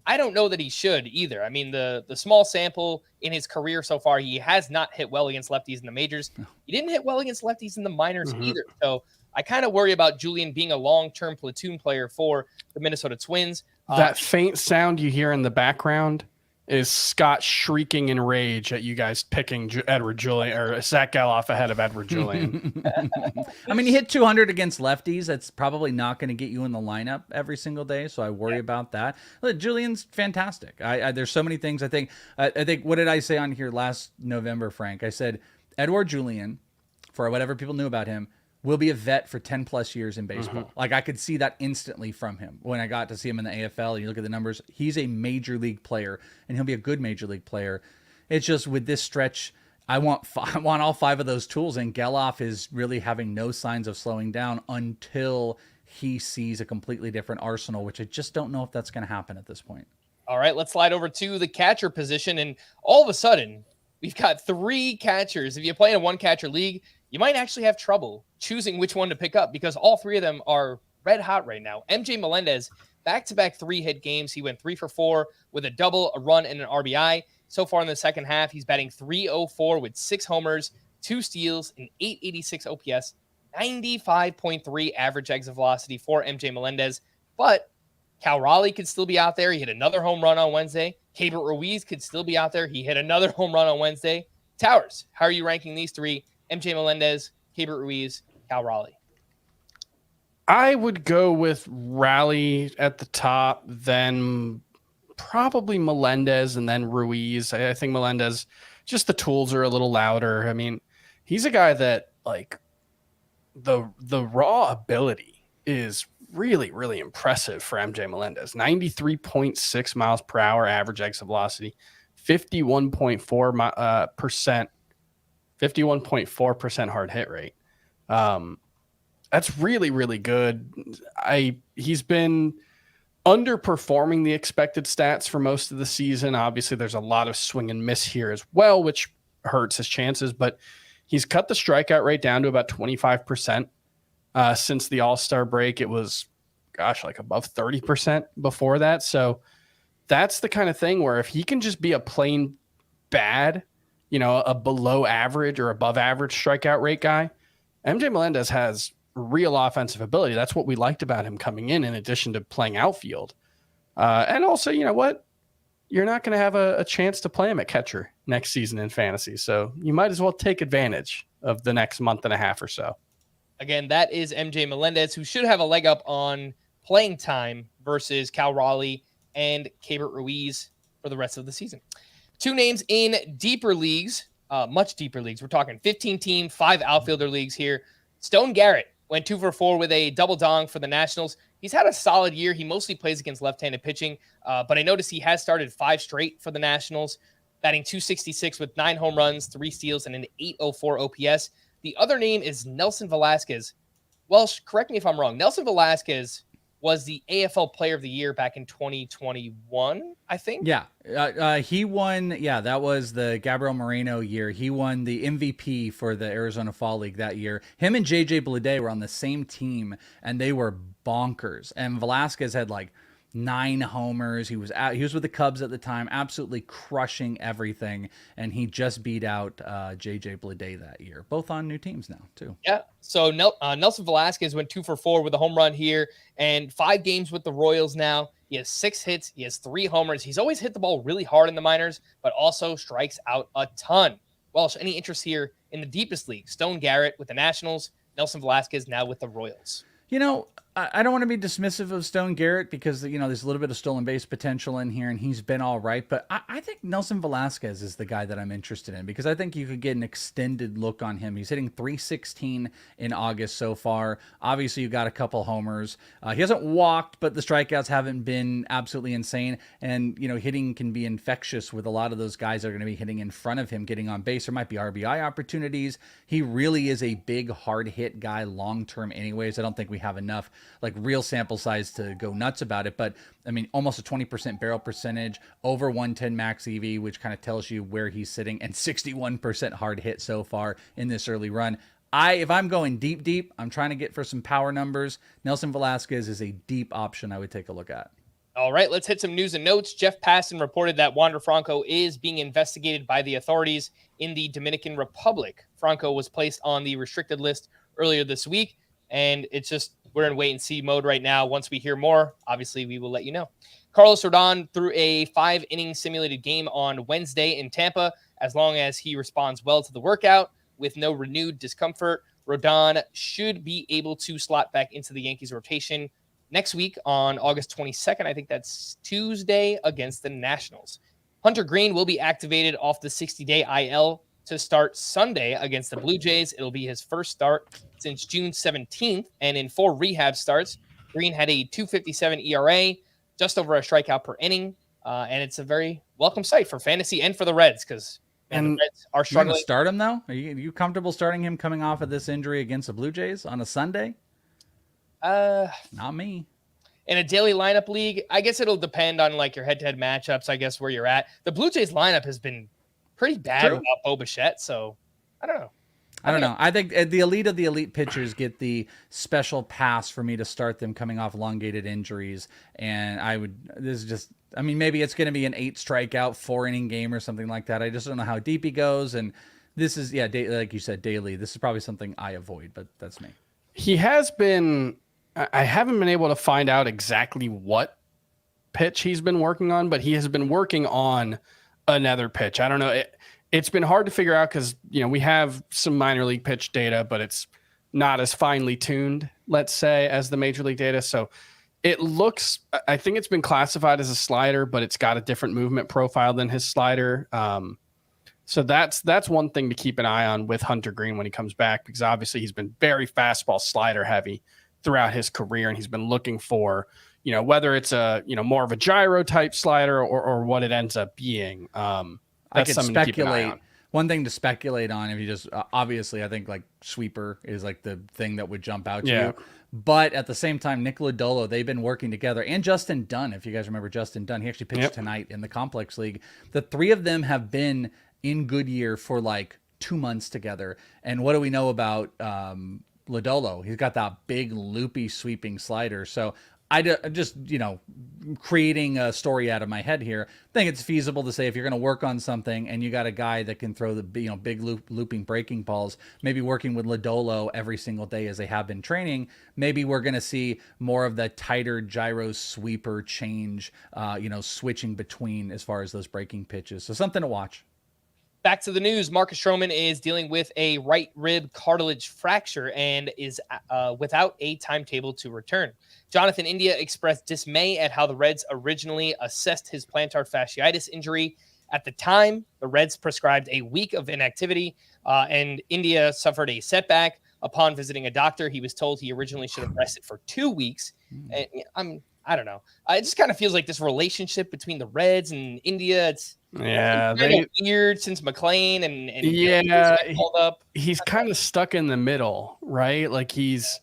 I don't know that he should either. I mean, the small sample in his career so far, he has not hit well against lefties in the majors. He didn't hit well against lefties in the minors either. So I kind of worry about Julien being a long-term platoon player for the Minnesota Twins. That faint sound you hear in the background is Scott shrieking in rage at you guys picking Edouard Julien or Zach Geloff ahead of Edouard Julien. I mean, he hit 200 against lefties. That's probably not going to get you in the lineup every single day, so I worry about that. Look, Julian's fantastic. There's so many things. I think, what did I say on here last November, Frank? I said Edouard Julien, for whatever people knew about him, will be a vet for 10 plus years in baseball. Like I could see that instantly from him when I got to see him in the AFL. And you look at the numbers, he's a major league player and he'll be a good major league player. It's just with this stretch, I want all 5 of those tools, and Geloff is really having no signs of slowing down until he sees a completely different arsenal, which I just don't know if that's going to happen at this point. All right, let's slide over to the catcher position. And all of a sudden, we've got 3 catchers. If you play in a 1-catcher league, you might actually have trouble choosing which one to pick up because all 3 of them are red hot right now. MJ Melendez, back-to-back 3-hit games. He went 3 for 4 with a double, a run, and an RBI. So far in the second half, he's batting .304 with 6 homers, 2 steals, and .886 OPS, 95.3 average exit velocity for MJ Melendez. But Cal Raleigh could still be out there. He hit another home run on Wednesday. Keibert Ruiz could still be out there. He hit another home run on Wednesday. Towers, how are you ranking these 3? MJ Melendez, Keibert Ruiz, Cal Raleigh. I would go with Raleigh at the top, then probably Melendez, and then Ruiz. I think Melendez, just the tools are a little louder. I mean, he's a guy that, like, the raw ability is really, really impressive for MJ Melendez. 93.6 miles per hour average exit velocity, 51.4% hard hit rate. That's really, really good. He's been underperforming the expected stats for most of the season. Obviously, there's a lot of swing and miss here as well, which hurts his chances, but he's cut the strikeout rate down to about 25%. Since the All-Star break, it was, like above 30% before that. So that's the kind of thing where if he can just be a plain bad, a below average or above average strikeout rate guy, MJ Melendez has real offensive ability. That's what we liked about him coming in addition to playing outfield. And also, you know what? You're not going to have a chance to play him at catcher next season in fantasy. So you might as well take advantage of the next month and a half or so. Again, that is MJ Melendez, who should have a leg up on playing time versus Cal Raleigh and Keibert Ruiz for the rest of the season. 2 names in deeper leagues, much deeper leagues. We're talking 15-team, 5 outfielder leagues here. Stone Garrett went 2 for 4 with a double dong for the Nationals. He's had a solid year. He mostly plays against left-handed pitching, but I noticed he has started 5 straight for the Nationals, batting .266 with 9 home runs, 3 steals, and an .804 OPS. The other name is Nelson Velasquez. Welsh, correct me if I'm wrong. Nelson Velasquez was the AFL Player of the Year back in 2021, I think. Yeah, he won. Yeah, that was the Gabriel Moreno year. He won the MVP for the Arizona Fall League that year. Him and JJ Bleday were on the same team, and they were bonkers. And Velasquez had 9 homers. He was with the Cubs at the time, absolutely crushing everything. And he just beat out JJ Bleday that year. Both on new teams now, too. Yeah. So Nelson Velasquez went 2 for 4 with a home run here and 5 games with the Royals now. He has 6 hits. He has 3 homers. He's always hit the ball really hard in the minors, but also strikes out a ton. Welsh, any interest here in the deepest league? Stone Garrett with the Nationals, Nelson Velasquez now with the Royals. I don't want to be dismissive of Stone Garrett because, there's a little bit of stolen base potential in here and he's been all right. But I think Nelson Velasquez is the guy that I'm interested in because I think you could get an extended look on him. He's hitting .316 in August so far. Obviously, you got a couple homers. He hasn't walked, but the strikeouts haven't been absolutely insane. And, hitting can be infectious with a lot of those guys that are going to be hitting in front of him, getting on base. There might be RBI opportunities. He really is a big, hard hit guy long-term anyways. I don't think we have enough real sample size to go nuts about it, but I mean, almost a 20% barrel percentage, over 110 max EV, which kind of tells you where he's sitting, and 61% hard hit so far in this early run. If I'm going deep, I'm trying to get for some power numbers. Nelson Velasquez is a deep option I would take a look at. All right, let's hit some news and notes. Jeff Passan reported that Wander Franco is being investigated by the authorities in the Dominican Republic. Franco was placed on the restricted list earlier this week, and we're in wait and see mode right now. Once we hear more, obviously we will let you know. Carlos Rodon threw a 5-inning simulated game on Wednesday in Tampa. As long as he responds well to the workout with no renewed discomfort, Rodon should be able to slot back into the Yankees rotation next week on August 22nd. I think that's Tuesday against the Nationals. Hunter Green will be activated off the 60-day IL to start Sunday against the Blue Jays. It'll be his first start since June 17th, and in 4 rehab starts, Green had a .257 ERA, just over a strikeout per inning, and it's a very welcome sight for fantasy and for the Reds because the Reds are struggling. You want to start him, though? Are you comfortable starting him coming off of this injury against the Blue Jays on a Sunday? Not me. In a daily lineup league, I guess it'll depend on your head-to-head matchups, I guess, where you're at. The Blue Jays lineup has been pretty bad without Bo Bichette, so I don't know. I don't know. I think the elite of the elite pitchers get the special pass for me to start them coming off elongated injuries. And maybe it's going to be an 8 strikeout, 4-inning game or something like that. I just don't know how deep he goes. And this is, like you said, daily. This is probably something I avoid, but that's me. He has been, I haven't been able to find out exactly what pitch he's been working on, but he has been working on another pitch. I don't know. It's been hard to figure out because, we have some minor league pitch data, but it's not as finely tuned, let's say, as the major league data. So I think it's been classified as a slider, but it's got a different movement profile than his slider. So that's one thing to keep an eye on with Hunter Green when he comes back, because obviously he's been very fastball slider heavy throughout his career. And he's been looking for, whether it's a, more of a gyro type slider or what it ends up being. I could speculate. One thing to speculate on, if you just obviously, I think sweeper is the thing that would jump out to you. But at the same time, Nick Lodolo, they've been working together, and Justin Dunn. If you guys remember Justin Dunn, he actually pitched tonight in the Complex League. The 3 of them have been in Goodyear for 2 months together. And what do we know about Lodolo? He's got that big loopy sweeping slider. So I just, creating a story out of my head here. I think it's feasible to say if you're going to work on something and you got a guy that can throw the big looping breaking balls, maybe working with Lodolo every single day as they have been training, maybe we're going to see more of the tighter gyro sweeper change, switching between as far as those breaking pitches. So something to watch. Back to the news. Marcus Stroman is dealing with a right rib cartilage fracture and is without a timetable to return. Jonathan India expressed dismay at how the Reds originally assessed his plantar fasciitis injury. At the time, the Reds prescribed a week of inactivity, and India suffered a setback. Upon visiting a doctor, he was told he originally should have rested for 2 weeks. And I don't know. It just kind of feels like this relationship between the Reds and India. It's kind of weird since McLean and called up. He's kind of stuck in the middle, right? He's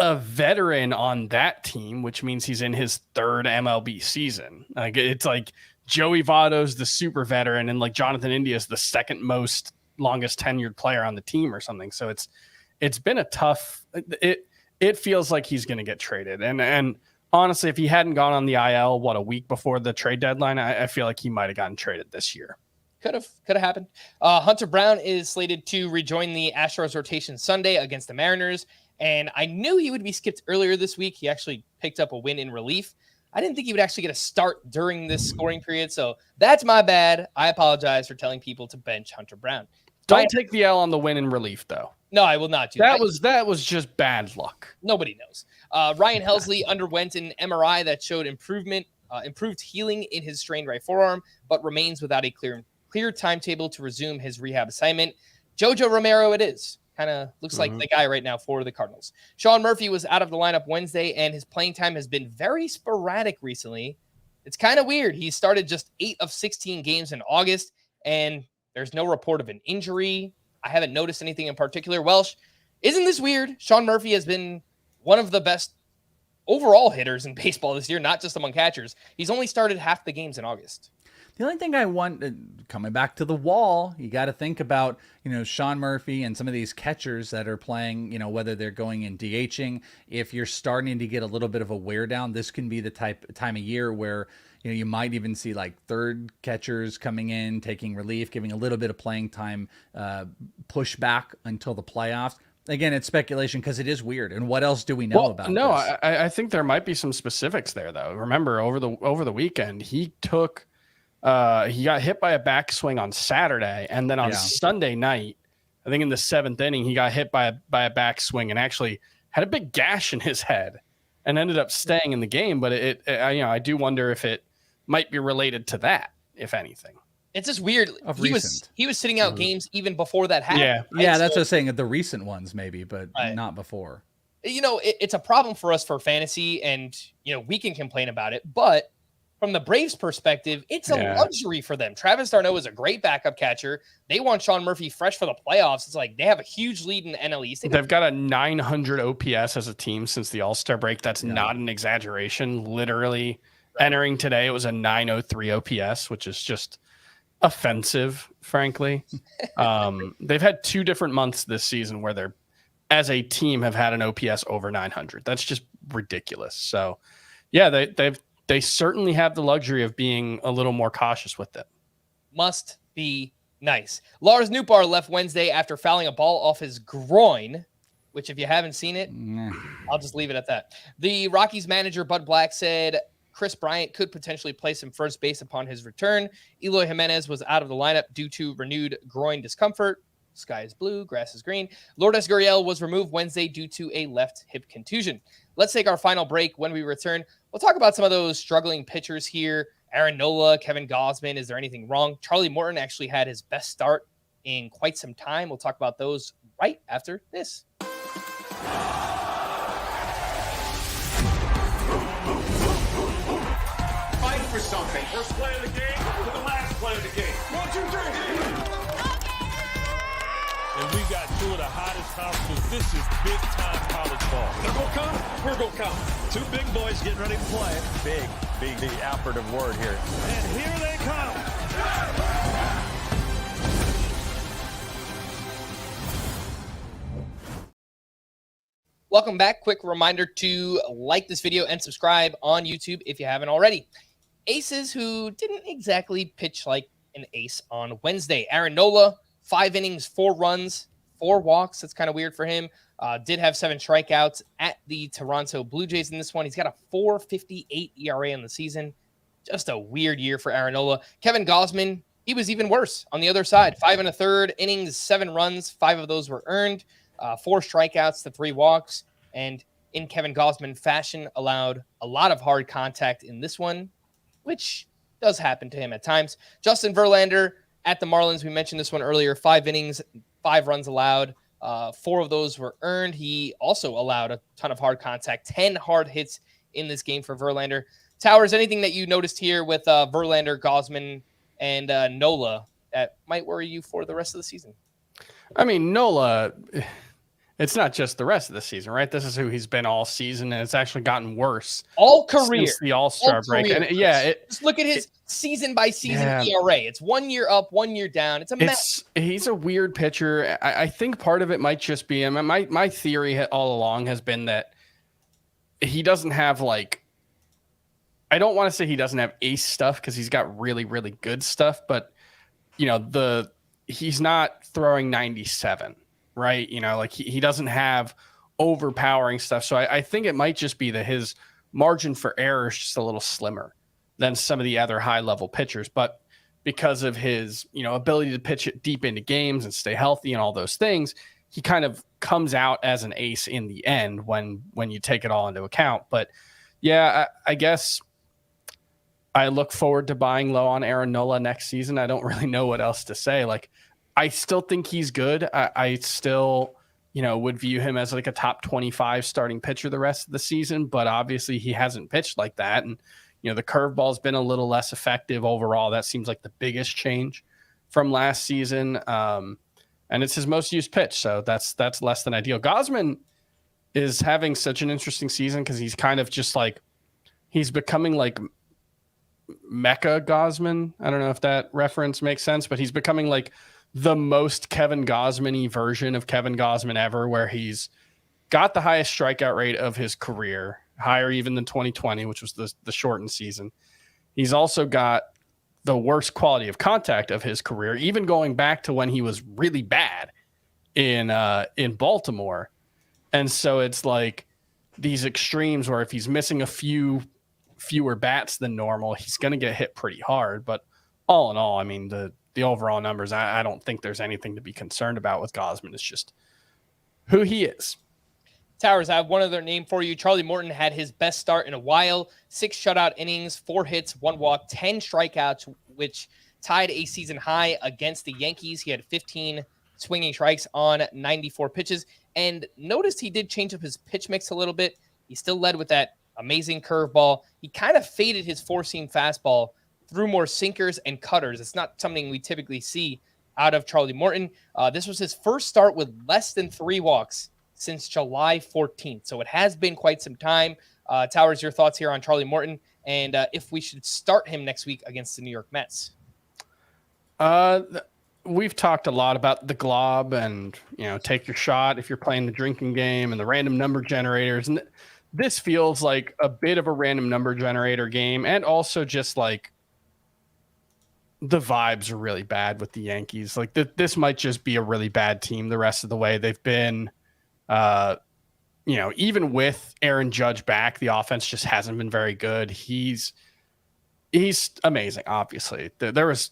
a veteran on that team, which means he's in his 3rd MLB season. It's Joey Votto's the super veteran, and Jonathan India is the second longest tenured player on the team or something. So it's been a tough. It feels like he's going to get traded, and honestly, if he hadn't gone on the IL, a week before the trade deadline, I feel like he might have gotten traded this year. Could have happened. Hunter Brown is slated to rejoin the Astros rotation Sunday against the Mariners, and I knew he would be skipped earlier this week. He actually picked up a win in relief. I didn't think he would actually get a start during this scoring period, so that's my bad. I apologize for telling people to bench Hunter Brown. Don't take the L on the win in relief, though. No, I will not do that. That was just bad luck. Nobody knows. Ryan Helsley underwent an MRI that showed improved healing in his strained right forearm, but remains without a clear timetable to resume his rehab assignment. Jojo Romero it is. Kind of looks like the guy right now for the Cardinals. Sean Murphy was out of the lineup Wednesday, and his playing time has been very sporadic recently. It's kind of weird. He started just 8 of 16 games in August, and there's no report of an injury. I haven't noticed anything in particular. Welsh, isn't this weird? Sean Murphy has been one of the best overall hitters in baseball this year, not just among catchers. He's only started half the games in August. The only thing I want, coming back to the wall, you got to think about, Sean Murphy and some of these catchers that are playing, whether they're going in DHing. If you're starting to get a little bit of a wear down, this can be the time of year where, you might even see like third catchers coming in, taking relief, giving a little bit of playing time, push back until the playoffs. Again, it's speculation because it is weird. And what else do we know about this? I think there might be some specifics there, though. Remember, over the weekend, he got hit by a backswing on Saturday, and then on Sunday night, I think in the 7th inning, he got hit by a backswing and actually had a big gash in his head and ended up staying in the game. But I do wonder if it might be related to that, if anything. It's just weird. He was sitting out games even before that happened. Yeah, right? Yeah, that's what I was saying. The recent ones maybe, but not before. It's a problem for us for fantasy, and we can complain about it, but from the Braves' perspective, it's a luxury for them. Travis d'Arnaud is a great backup catcher. They want Sean Murphy fresh for the playoffs. It's like they have a huge lead in the NL East. They've got a 900 OPS as a team since the All-Star break. That's not an exaggeration. Literally entering today, it was a 903 OPS, which is just offensive, frankly. They've had 2 different months this season where they're, as a team, have had an OPS over 900. That's just ridiculous. So, yeah, they certainly have the luxury of being a little more cautious with it. Must be nice. Lars Nootbaar left Wednesday after fouling a ball off his groin, which if you haven't seen it, I'll just leave it at that. The Rockies manager, Bud Black, said Chris Bryant could potentially place him first base upon his return. Eloy Jimenez was out of the lineup due to renewed groin discomfort. Sky is blue, grass is green. Lourdes Gurriel was removed Wednesday due to a left hip contusion. Let's take our final break. When we return, we'll talk about some of those struggling pitchers here. Aaron Nola, Kevin Gausman. Is there anything wrong? Charlie Morton actually had his best start in quite some time. We'll talk about those right after this. Fight for something. First play of the game to the last play of the game. 1, 2, 3. And we got 2 of the hottest houses. This is big-time college ball. They're going to come. We're going to come. 2 big boys getting ready to play. Big, the operative word here. And here they come. Welcome back. Quick reminder to like this video and subscribe on YouTube if you haven't already. Aces who didn't exactly pitch like an ace on Wednesday. Aaron Nola, 5 innings, 4 runs, 4 walks. That's kind of weird for him. Did have 7 strikeouts at the Toronto Blue Jays in this one. He's got a 4.58 ERA in the season. Just a weird year for Aaron Nola. Kevin Gausman, he was even worse on the other side. 5 1/3 innings, 7 runs. 5 of those were earned. 4 strikeouts to 3 walks. And in Kevin Gausman fashion, allowed a lot of hard contact in this one, which does happen to him at times. Justin Verlander, at the Marlins, we mentioned this one earlier, 5 innings, 5 runs allowed. 4 of those were earned. He also allowed a ton of hard contact, 10 hard hits in this game for Verlander. Towers, anything that you noticed here with Verlander, Gausman, and Nola that might worry you for the rest of the season? I mean, Nola, it's not just the rest of the season, right? This is who he's been all season, and it's actually gotten worse all career since the All-Star break. And just look at his season by season ERA. It's 1 year up, 1 year down. It's a mess. He's a weird pitcher. I think part of it might just be him. My theory all along has been that he doesn't have I don't want to say he doesn't have ace stuff because he's got really, really good stuff, but he's not throwing 97. Right. He doesn't have overpowering stuff. So I think it might just be that his margin for error is just a little slimmer than some of the other high level pitchers. But because of his, ability to pitch it deep into games and stay healthy and all those things, he kind of comes out as an ace in the end when you take it all into account. But yeah, I guess I look forward to buying low on Aaron Nola next season. I don't really know what else to say. Like, I still think he's good. I still, would view him as like a top 25 starting pitcher the rest of the season, but obviously he hasn't pitched like that. And, the curveball's been a little less effective overall. That seems like the biggest change from last season. And it's his most used pitch. So that's less than ideal. Gosman is having such an interesting season because he's kind of just like, he's becoming like Mecha Gosman. I don't know if that reference makes sense, but he's becoming like the most Kevin Gausman-y version of Kevin Gausman ever, where he's got the highest strikeout rate of his career, higher even than 2020, which was the shortened season. He's also got the worst quality of contact of his career, even going back to when he was really bad in Baltimore. And so it's like these extremes where if he's missing a fewer bats than normal, he's going to get hit pretty hard. But all in all, I mean, the overall numbers, I don't think there's anything to be concerned about with Gausman. It's just who he is. Towers, I have one other name for you. Charlie Morton had his best start in a while. 6 shutout innings, 4 hits, 1 walk, 10 strikeouts, which tied a season high against the Yankees. He had 15 swinging strikes on 94 pitches. And notice he did change up his pitch mix a little bit. He still led with that amazing curveball. He kind of faded his 4-seam fastball through more sinkers and cutters. It's not something we typically see out of Charlie Morton. This was his first start with less than 3 walks since July 14th. So it has been quite some time. Towers, your thoughts here on Charlie Morton and if we should start him next week against the New York Mets? We've talked a lot about the glob and, take your shot if you're playing the drinking game and the random number generators. And this feels like a bit of a random number generator game. And also just like the vibes are really bad with the Yankees. Like this might just be a really bad team the rest of the way. They've been, even with Aaron Judge back, the offense just hasn't been very good. He's amazing. Obviously there was,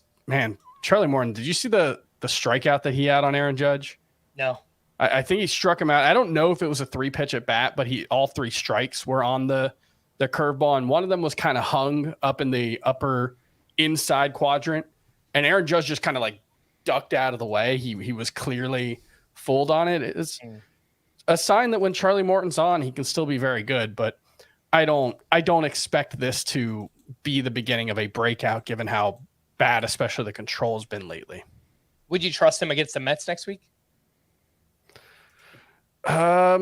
Charlie Morton, did you see the strikeout that he had on Aaron Judge? No. I think he struck him out. I don't know if it was a 3-pitch at bat, but all 3 strikes were on the curveball, and one of them was kind of hung up in the upper inside quadrant, and Aaron Judge just kind of like ducked out of the way. He was clearly fooled on it. It's a sign that when Charlie Morton's on, he can still be very good, but I don't expect this to be the beginning of a breakout given how bad, especially the control has been lately. Would you trust him against the Mets next week? I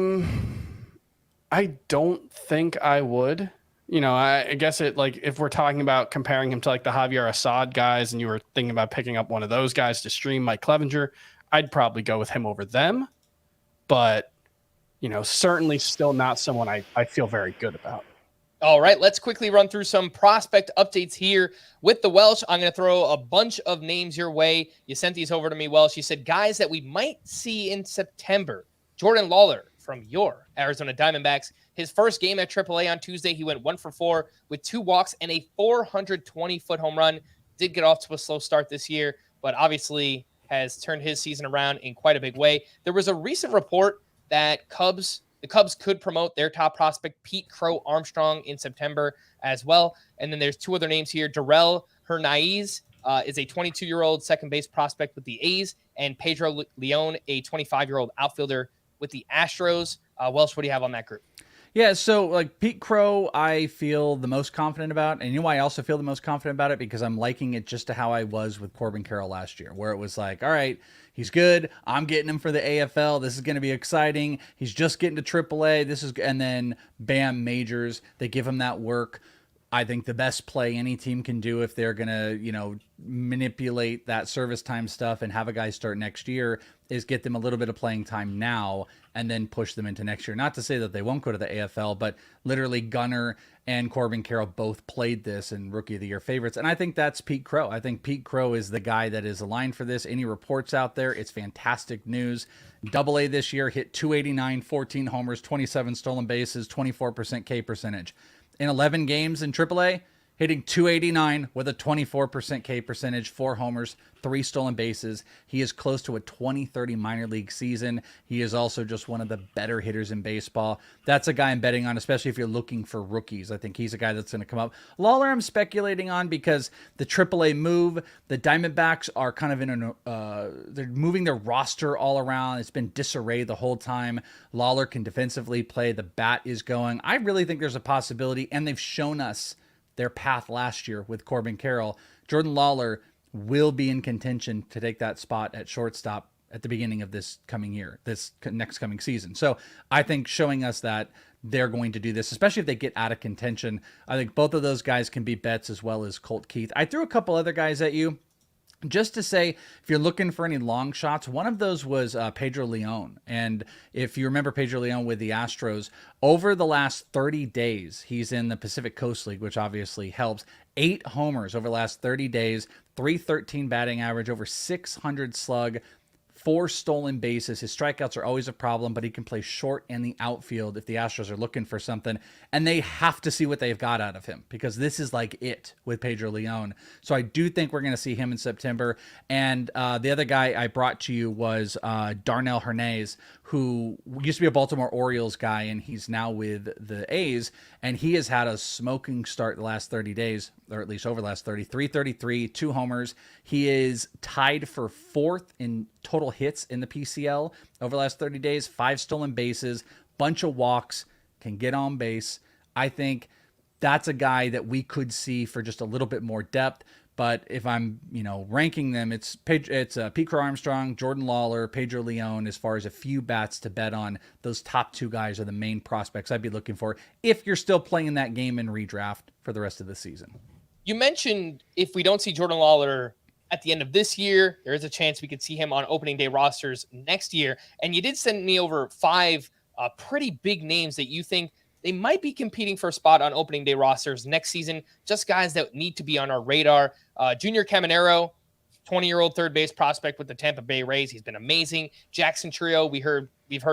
don't think I would. I guess if we're talking about comparing him to like the Javier Assad guys and you were thinking about picking up one of those guys to stream Mike Clevenger, I'd probably go with him over them. But, certainly still not someone I feel very good about. All right, let's quickly run through some prospect updates here with the Welsh. I'm going to throw a bunch of names your way. You sent these over to me, Welsh. You said guys that we might see in September. Jordan Lawler from your Arizona Diamondbacks. His first game at AAA on Tuesday, he went 1 for 4 with 2 walks and a 420-foot home run. Did get off to a slow start this year, but obviously has turned his season around in quite a big way. There was a recent report that the Cubs could promote their top prospect, Pete Crow Armstrong, in September as well. And then there's 2 other names here. Darrell Hernaiz is a 22-year-old second base prospect with the A's, and Pedro Leon, a 25-year-old outfielder with the Astros. Welsh, what do you have on that group? Yeah, so like Pete Crow, I feel the most confident about. And you know why I also feel the most confident about it? Because I'm liking it just to how I was with Corbin Carroll last year, where it was like, all right, he's good. I'm getting him for the AFL. This is going to be exciting. He's just getting to AAA. And then bam, majors. They give him that work. I think the best play any team can do if they're going to, manipulate that service time stuff and have a guy start next year is get them a little bit of playing time now and then push them into next year. Not to say that they won't go to the AFL, but literally Gunnar and Corbin Carroll both played this in Rookie of the Year favorites. And I think that's Pete Crow. I think Pete Crow is the guy that is aligned for this. Any reports out there, it's fantastic news. AA this year hit 289, 14 homers, 27 stolen bases, 24% K percentage. In 11 games in AAA, hitting 289 with a 24% K percentage, 4 homers, 3 stolen bases. He is close to a 20-30 minor league season. He is also just one of the better hitters in baseball. That's a guy I'm betting on, especially if you're looking for rookies. I think he's a guy that's going to come up. Lawler I'm speculating on because the AAA move, the Diamondbacks are kind of in they're moving their roster all around. It's been disarray the whole time. Lawler can defensively play. The bat is going. I really think there's a possibility, and they've shown us their path last year with Corbin Carroll. Jordan Lawler will be in contention to take that spot at shortstop at the beginning of this coming year, this next coming season. So I think showing us that they're going to do this, especially if they get out of contention. I think both of those guys can be bets, as well as Colt Keith. I threw a couple other guys at you just to say, if you're looking for any long shots, one of those was Pedro Leon. And if you remember Pedro Leon with the Astros, over the last 30 days, he's in the Pacific Coast League, which obviously helps. 8 homers over the last 30 days, 313 batting average, over 600 slug, 4 stolen bases. His strikeouts are always a problem, but he can play short in the outfield if the Astros are looking for something. And they have to see what they've got out of him, because this is like it with Pedro Leon. So I do think we're going to see him in September. And the other guy I brought to you was Darnell Hernandez, who used to be a Baltimore Orioles guy, and he's now with the A's. And he has had a smoking start the last 30 days, or at least over the last 30, 333, 2 homers. He is tied for 4th in total hits in the PCL over the last 30 days, 5 stolen bases, bunch of walks, can get on base. I think that's a guy that we could see for just a little bit more depth. But if I'm, ranking them, it's Pete Crow Armstrong, Jordan Lawler, Pedro Leon, as far as a few bats to bet on. Those top 2 guys are the main prospects I'd be looking for if you're still playing that game in redraft for the rest of the season. You mentioned if we don't see Jordan Lawler at the end of this year, there is a chance we could see him on opening day rosters next year. And you did send me over 5 pretty big names that you think they might be competing for a spot on opening day rosters next season. Just guys that need to be on our radar. Junior Caminero, 20-year-old third base prospect with the Tampa Bay Rays. He's been amazing. Jackson Trio, we've heard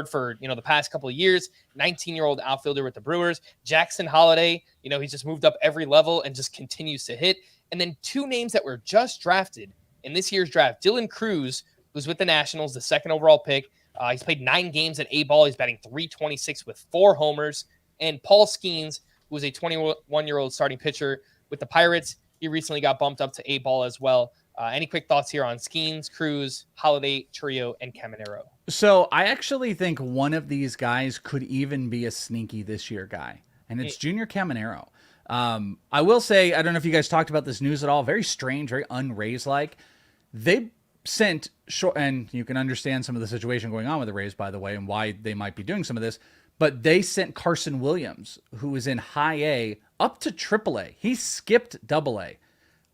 for the past couple of years. 19-year-old outfielder with the Brewers. Jackson Holiday, he's just moved up every level and just continues to hit. And then 2 names that were just drafted in this year's draft. Dylan Cruz, who's with the Nationals, the 2nd overall pick. He's played 9 games at A-ball. He's batting .326 with 4 homers. And Paul Skeens, who is a 21-year-old starting pitcher with the Pirates. He recently got bumped up to A-ball as well. Any quick thoughts here on Skeens, Cruz, Holiday, Trio, and Caminero? So I actually think one of these guys could even be a sneaky this year guy, and it's Junior Caminero. I will say, I don't know if you guys talked about this news at all. Very strange, very un-Rays-like. They sent, and you can understand some of the situation going on with the Rays, by the way, and why they might be doing some of this. But they sent Carson Williams, who is in high A, up to AAA. He skipped AA.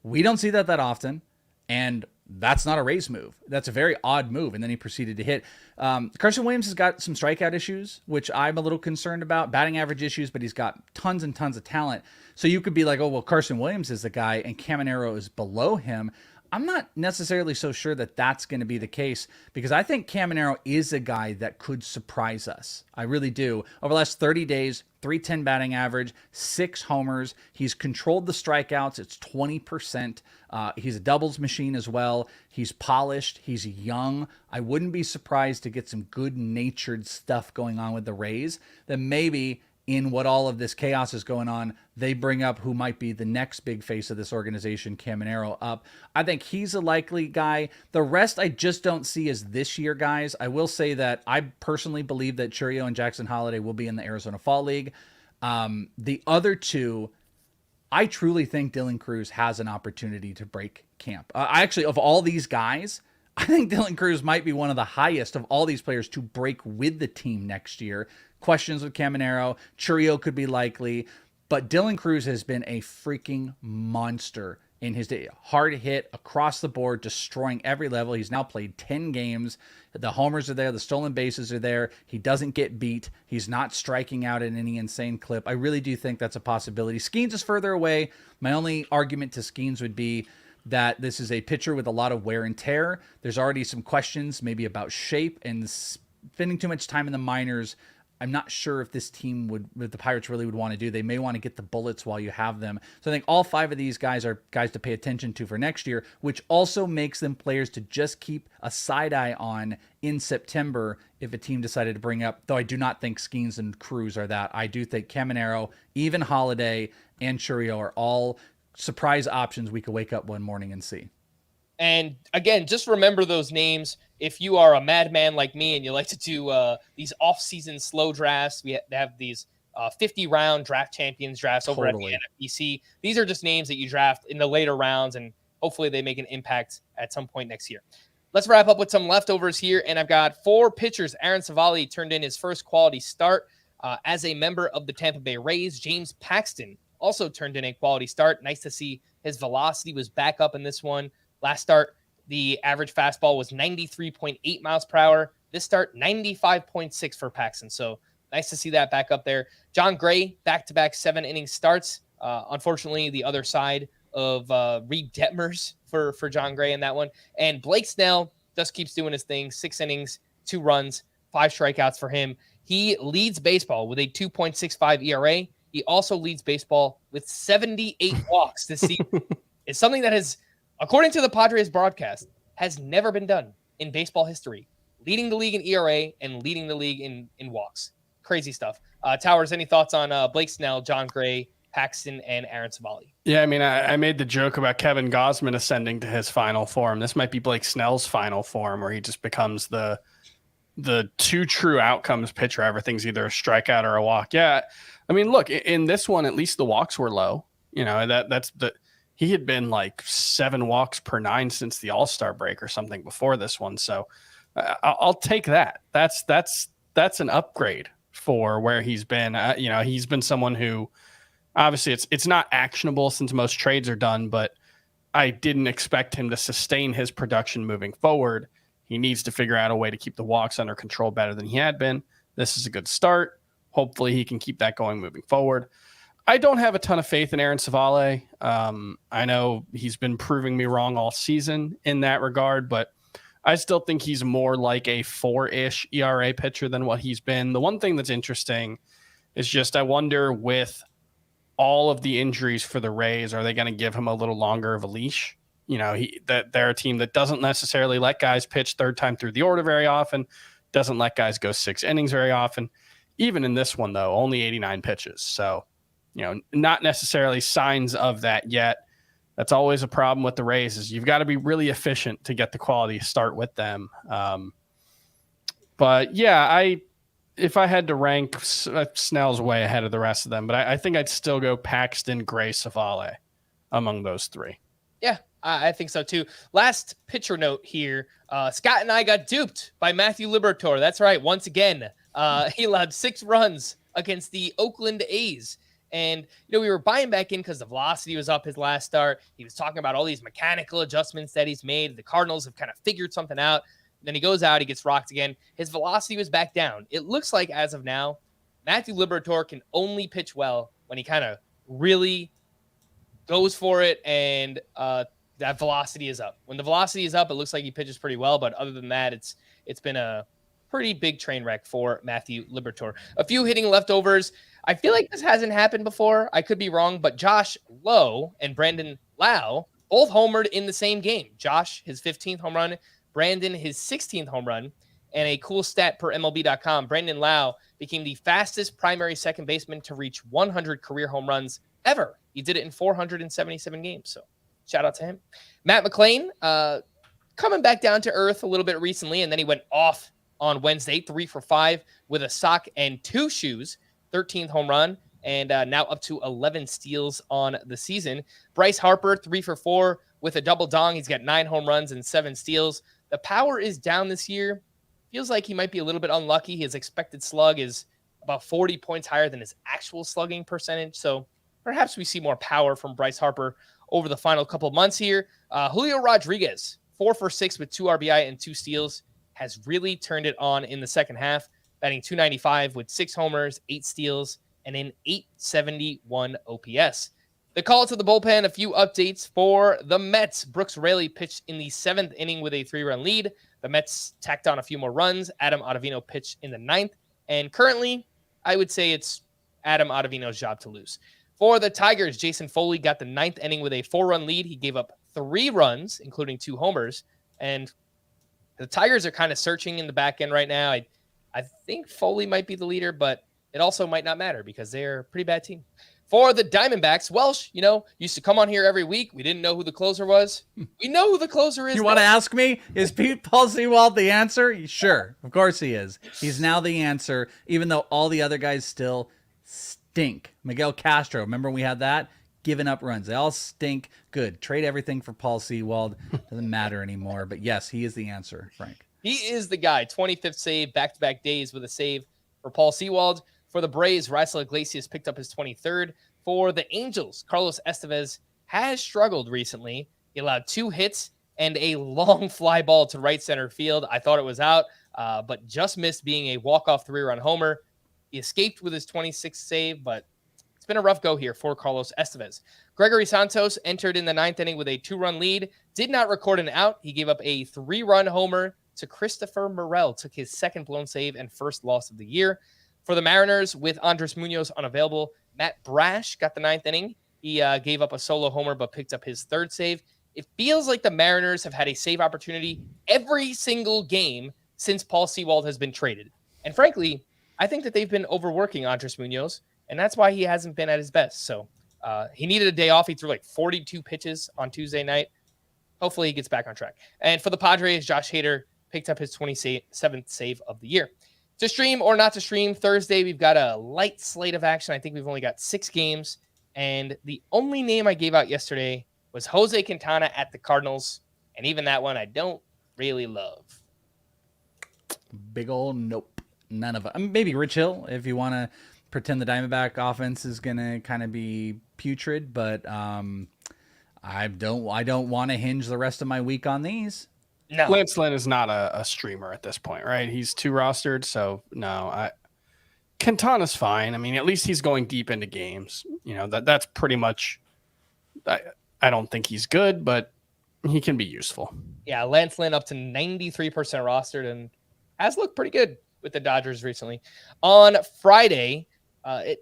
We don't see that often, and that's not a Rays move. That's a very odd move, and then he proceeded to hit. Carson Williams has got some strikeout issues, which I'm a little concerned about, batting average issues, but he's got tons and tons of talent. So you could be like, oh, well, Carson Williams is the guy, and Caminero is below him. I'm not necessarily so sure that that's going to be the case, because I think Caminero is a guy that could surprise us. I really do. Over the last 30 days, .310 batting average, 6 homers. He's controlled the strikeouts. It's 20%. He's a doubles machine as well. He's polished. He's young. I wouldn't be surprised to get some good-natured stuff going on with the Rays. Then maybe in what all of this chaos is going on, they bring up who might be the next big face of this organization, Caminero, up. I think he's a likely guy. The rest I just don't see as this year guys. I will say that I personally believe that Churio and Jackson Holiday will be in the Arizona Fall League. The other 2, I truly think Dylan Cruz has an opportunity to break camp. Actually, of all these guys, I think Dylan Cruz might be one of the highest of all these players to break with the team next year. Questions with Caminero. Churio could be likely. But Dylan Cruz has been a freaking monster in his day. Hard hit across the board, destroying every level. He's now played 10 games. The homers are there. The stolen bases are there. He doesn't get beat. He's not striking out at any insane clip. I really do think that's a possibility. Skeens is further away. My only argument to Skeens would be that this is a pitcher with a lot of wear and tear. There's already some questions maybe about shape, and spending too much time in the minors I'm not sure if this team what the Pirates really would want to do. They may want to get the bullets while you have them. So I think all 5 of these guys are guys to pay attention to for next year, which also makes them players to just keep a side eye on in September if a team decided to bring up, though I do not think Skeens and Cruz are that. I do think Caminero, even Holiday, and Churio are all surprise options we could wake up one morning and see. And again, just remember those names. If you are a madman like me and you like to do these off-season slow drafts, we have these 50-round draft champions drafts over at the NFBC. These are just names that you draft in the later rounds, and hopefully they make an impact at some point next year. Let's wrap up with some leftovers here, and I've got 4 pitchers. Aaron Savali turned in his first quality start as a member of the Tampa Bay Rays. James Paxton also turned in a quality start. Nice to see his velocity was back up in this one. Last start, the average fastball was 93.8 miles per hour. This start, 95.6 for Paxton. So nice to see that back up there. John Gray, back-to-back 7-inning starts. Unfortunately, the other side of Reid Detmers for John Gray in that one. And Blake Snell just keeps doing his thing. 6 innings, 2 runs, 5 strikeouts for him. He leads baseball with a 2.65 ERA. He also leads baseball with 78 walks this season. It's something that has, according to the Padres broadcast, has never been done in baseball history. Leading the league in ERA and leading the league in walks. Crazy stuff. Towers, any thoughts on Blake Snell, John Gray, Paxton, and Aaron Savali? Yeah, I mean, I made the joke about Kevin Gausman ascending to his final form. This might be Blake Snell's final form, where he just becomes the 2 true outcomes pitcher. Everything's either a strikeout or a walk. Yeah, I mean, look, in this one, at least the walks were low. You know, he had been like 7 walks per 9 since the All-Star break or something before this one. So I'll take that. That's an upgrade for where he's been. You know, he's been someone who obviously it's not actionable since most trades are done, but I didn't expect him to sustain his production moving forward. He needs to figure out a way to keep the walks under control better than he had been. This is a good start. Hopefully he can keep that going moving forward. I don't have a ton of faith in Aaron Savali. I know he's been proving me wrong all season in that regard, but I still think he's more like a 4-ish ERA pitcher than what he's been. The one thing that's interesting is just I wonder, with all of the injuries for the Rays, are they going to give him a little longer of a leash? You know, they're a team that doesn't necessarily let guys pitch 3rd time through the order very often, doesn't let guys go 6 innings very often. Even in this one, though, only 89 pitches. So, you know, not necessarily signs of that yet. That's always a problem with the Rays, is you've got to be really efficient to get the quality start with them. But yeah, if I had to rank, Snell's way ahead of the rest of them, but I think I'd still go Paxton, Gray, Savali among those 3. Yeah, I think so too. Last pitcher note here. Scott and I got duped by Matthew Liberatore. That's right. Once again, he allowed 6 runs against the Oakland A's. And, you know, we were buying back in because the velocity was up his last start. He was talking about all these mechanical adjustments that he's made. The Cardinals have kind of figured something out. Then he goes out, he gets rocked again. His velocity was back down. It looks like, as of now, Matthew Liberatore can only pitch well when he kind of really goes for it and that velocity is up. When the velocity is up, it looks like he pitches pretty well. But other than that, it's been a pretty big train wreck for Matthew Liberatore. A few hitting leftovers. I feel like this hasn't happened before. I could be wrong, but Josh Lowe and Brandon Lau both homered in the same game. Josh, his 15th home run. Brandon, his 16th home run. And a cool stat per MLB.com, Brandon Lau became the fastest primary second baseman to reach 100 career home runs ever. He did it in 477 games. So shout out to him. Matt McClain, coming back down to earth a little bit recently, and then he went off on Wednesday, 3 for 5 with a sock and 2 shoes, 13th home run, and now up to 11 steals on the season. Bryce Harper, 3 for 4 with a double dong. He's got 9 home runs and 7 steals. The power is down this year. Feels like he might be a little bit unlucky. His expected slug is about 40 points higher than his actual slugging percentage. So perhaps we see more power from Bryce Harper over the final couple of months here. Julio Rodriguez, 4 for 6 with 2 RBI and 2 steals, has really turned it on in the second half, batting .295 with 6 homers, 8 steals, and an .871 OPS. The call to the bullpen, a few updates for the Mets. Brooks Raley pitched in the 7th inning with a 3-run lead. The Mets tacked on a few more runs. Adam Ottavino pitched in the 9th. And currently, I would say it's Adam Ottavino's job to lose. For the Tigers, Jason Foley got the 9th inning with a 4-run lead. He gave up 3 runs, including 2 homers. And the Tigers are kind of searching in the back end right now. I think Foley might be the leader, but it also might not matter because they're a pretty bad team. For the Diamondbacks, Welsh, used to come on here every week. We didn't know who the closer was. We know who the closer is. You want to ask me, is Paul Sewald the answer? Sure, of course he is. He's now the answer, even though all the other guys still stink. Miguel Castro, remember we had that? Giving up runs. They all stink. Good. Trade everything for Paul Sewald. Doesn't matter anymore. But yes, he is the answer, Frank. He is the guy. 25th save, back-to-back days with a save for Paul Sewald. For the Braves, Raisel Iglesias picked up his 23rd. For the Angels, Carlos Estevez has struggled recently. He allowed 2 hits and a long fly ball to right center field. I thought it was out, but just missed being a walk-off 3-run homer. He escaped with his 26th save, but it's been a rough go here for Carlos Estevez. Gregory Santos entered in the 9th inning with a 2-run lead. Did not record an out. He gave up a 3-run homer to Christopher Morel. Took his 2nd blown save and 1st loss of the year. For the Mariners, with Andres Munoz unavailable, Matt Brash got the 9th inning. He gave up a solo homer, but picked up his 3rd save. It feels like the Mariners have had a save opportunity every single game since Paul Sewald has been traded. And frankly, I think that they've been overworking Andres Munoz, and that's why he hasn't been at his best. So he needed a day off. He threw like 42 pitches on Tuesday night. Hopefully he gets back on track. And for the Padres, Josh Hader picked up his 27th save of the year. To stream or not to stream, Thursday, we've got a light slate of action. I think we've only got 6 games. And the only name I gave out yesterday was Jose Quintana at the Cardinals. And even that one I don't really love. Big old nope. None of it. I mean, maybe Rich Hill, if you want to pretend the Diamondback offense is going to kind of be putrid. But I don't want to hinge the rest of my week on these. No. Lance Lynn is not a streamer at this point, right? He's 2 rostered, so no. Quintana's fine. I mean, at least he's going deep into games. That's pretty much. I don't think he's good, but he can be useful. Yeah, Lance Lynn up to 93% rostered and has looked pretty good with the Dodgers recently. On Friday,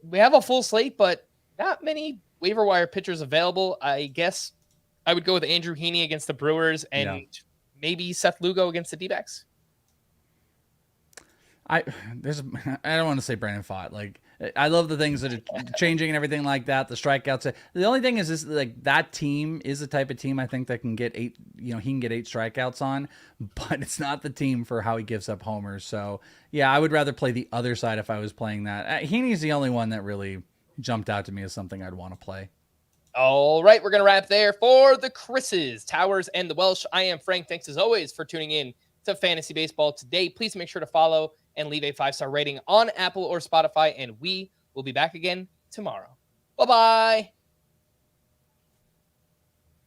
we have a full slate, but not many waiver wire pitchers available. I guess I would go with Andrew Heaney against the Brewers and maybe Seth Lugo against the D-backs. I don't want to say Brandon Pfaadt. Like, I love the things that are changing and everything like that. The strikeouts. The only thing is like that team is the type of team I think that can get 8. He can get 8 strikeouts on, but it's not the team for how he gives up homers. So yeah, I would rather play the other side if I was playing that. Heaney's the only one that really jumped out to me as something I'd want to play. All right, we're going to wrap there for the Chris's, Towers, and the Welsh. I am Frank. Thanks as always for tuning in to Fantasy Baseball today. Please make sure to follow and leave a 5-star rating on Apple or Spotify, and we will be back again tomorrow. Bye-bye.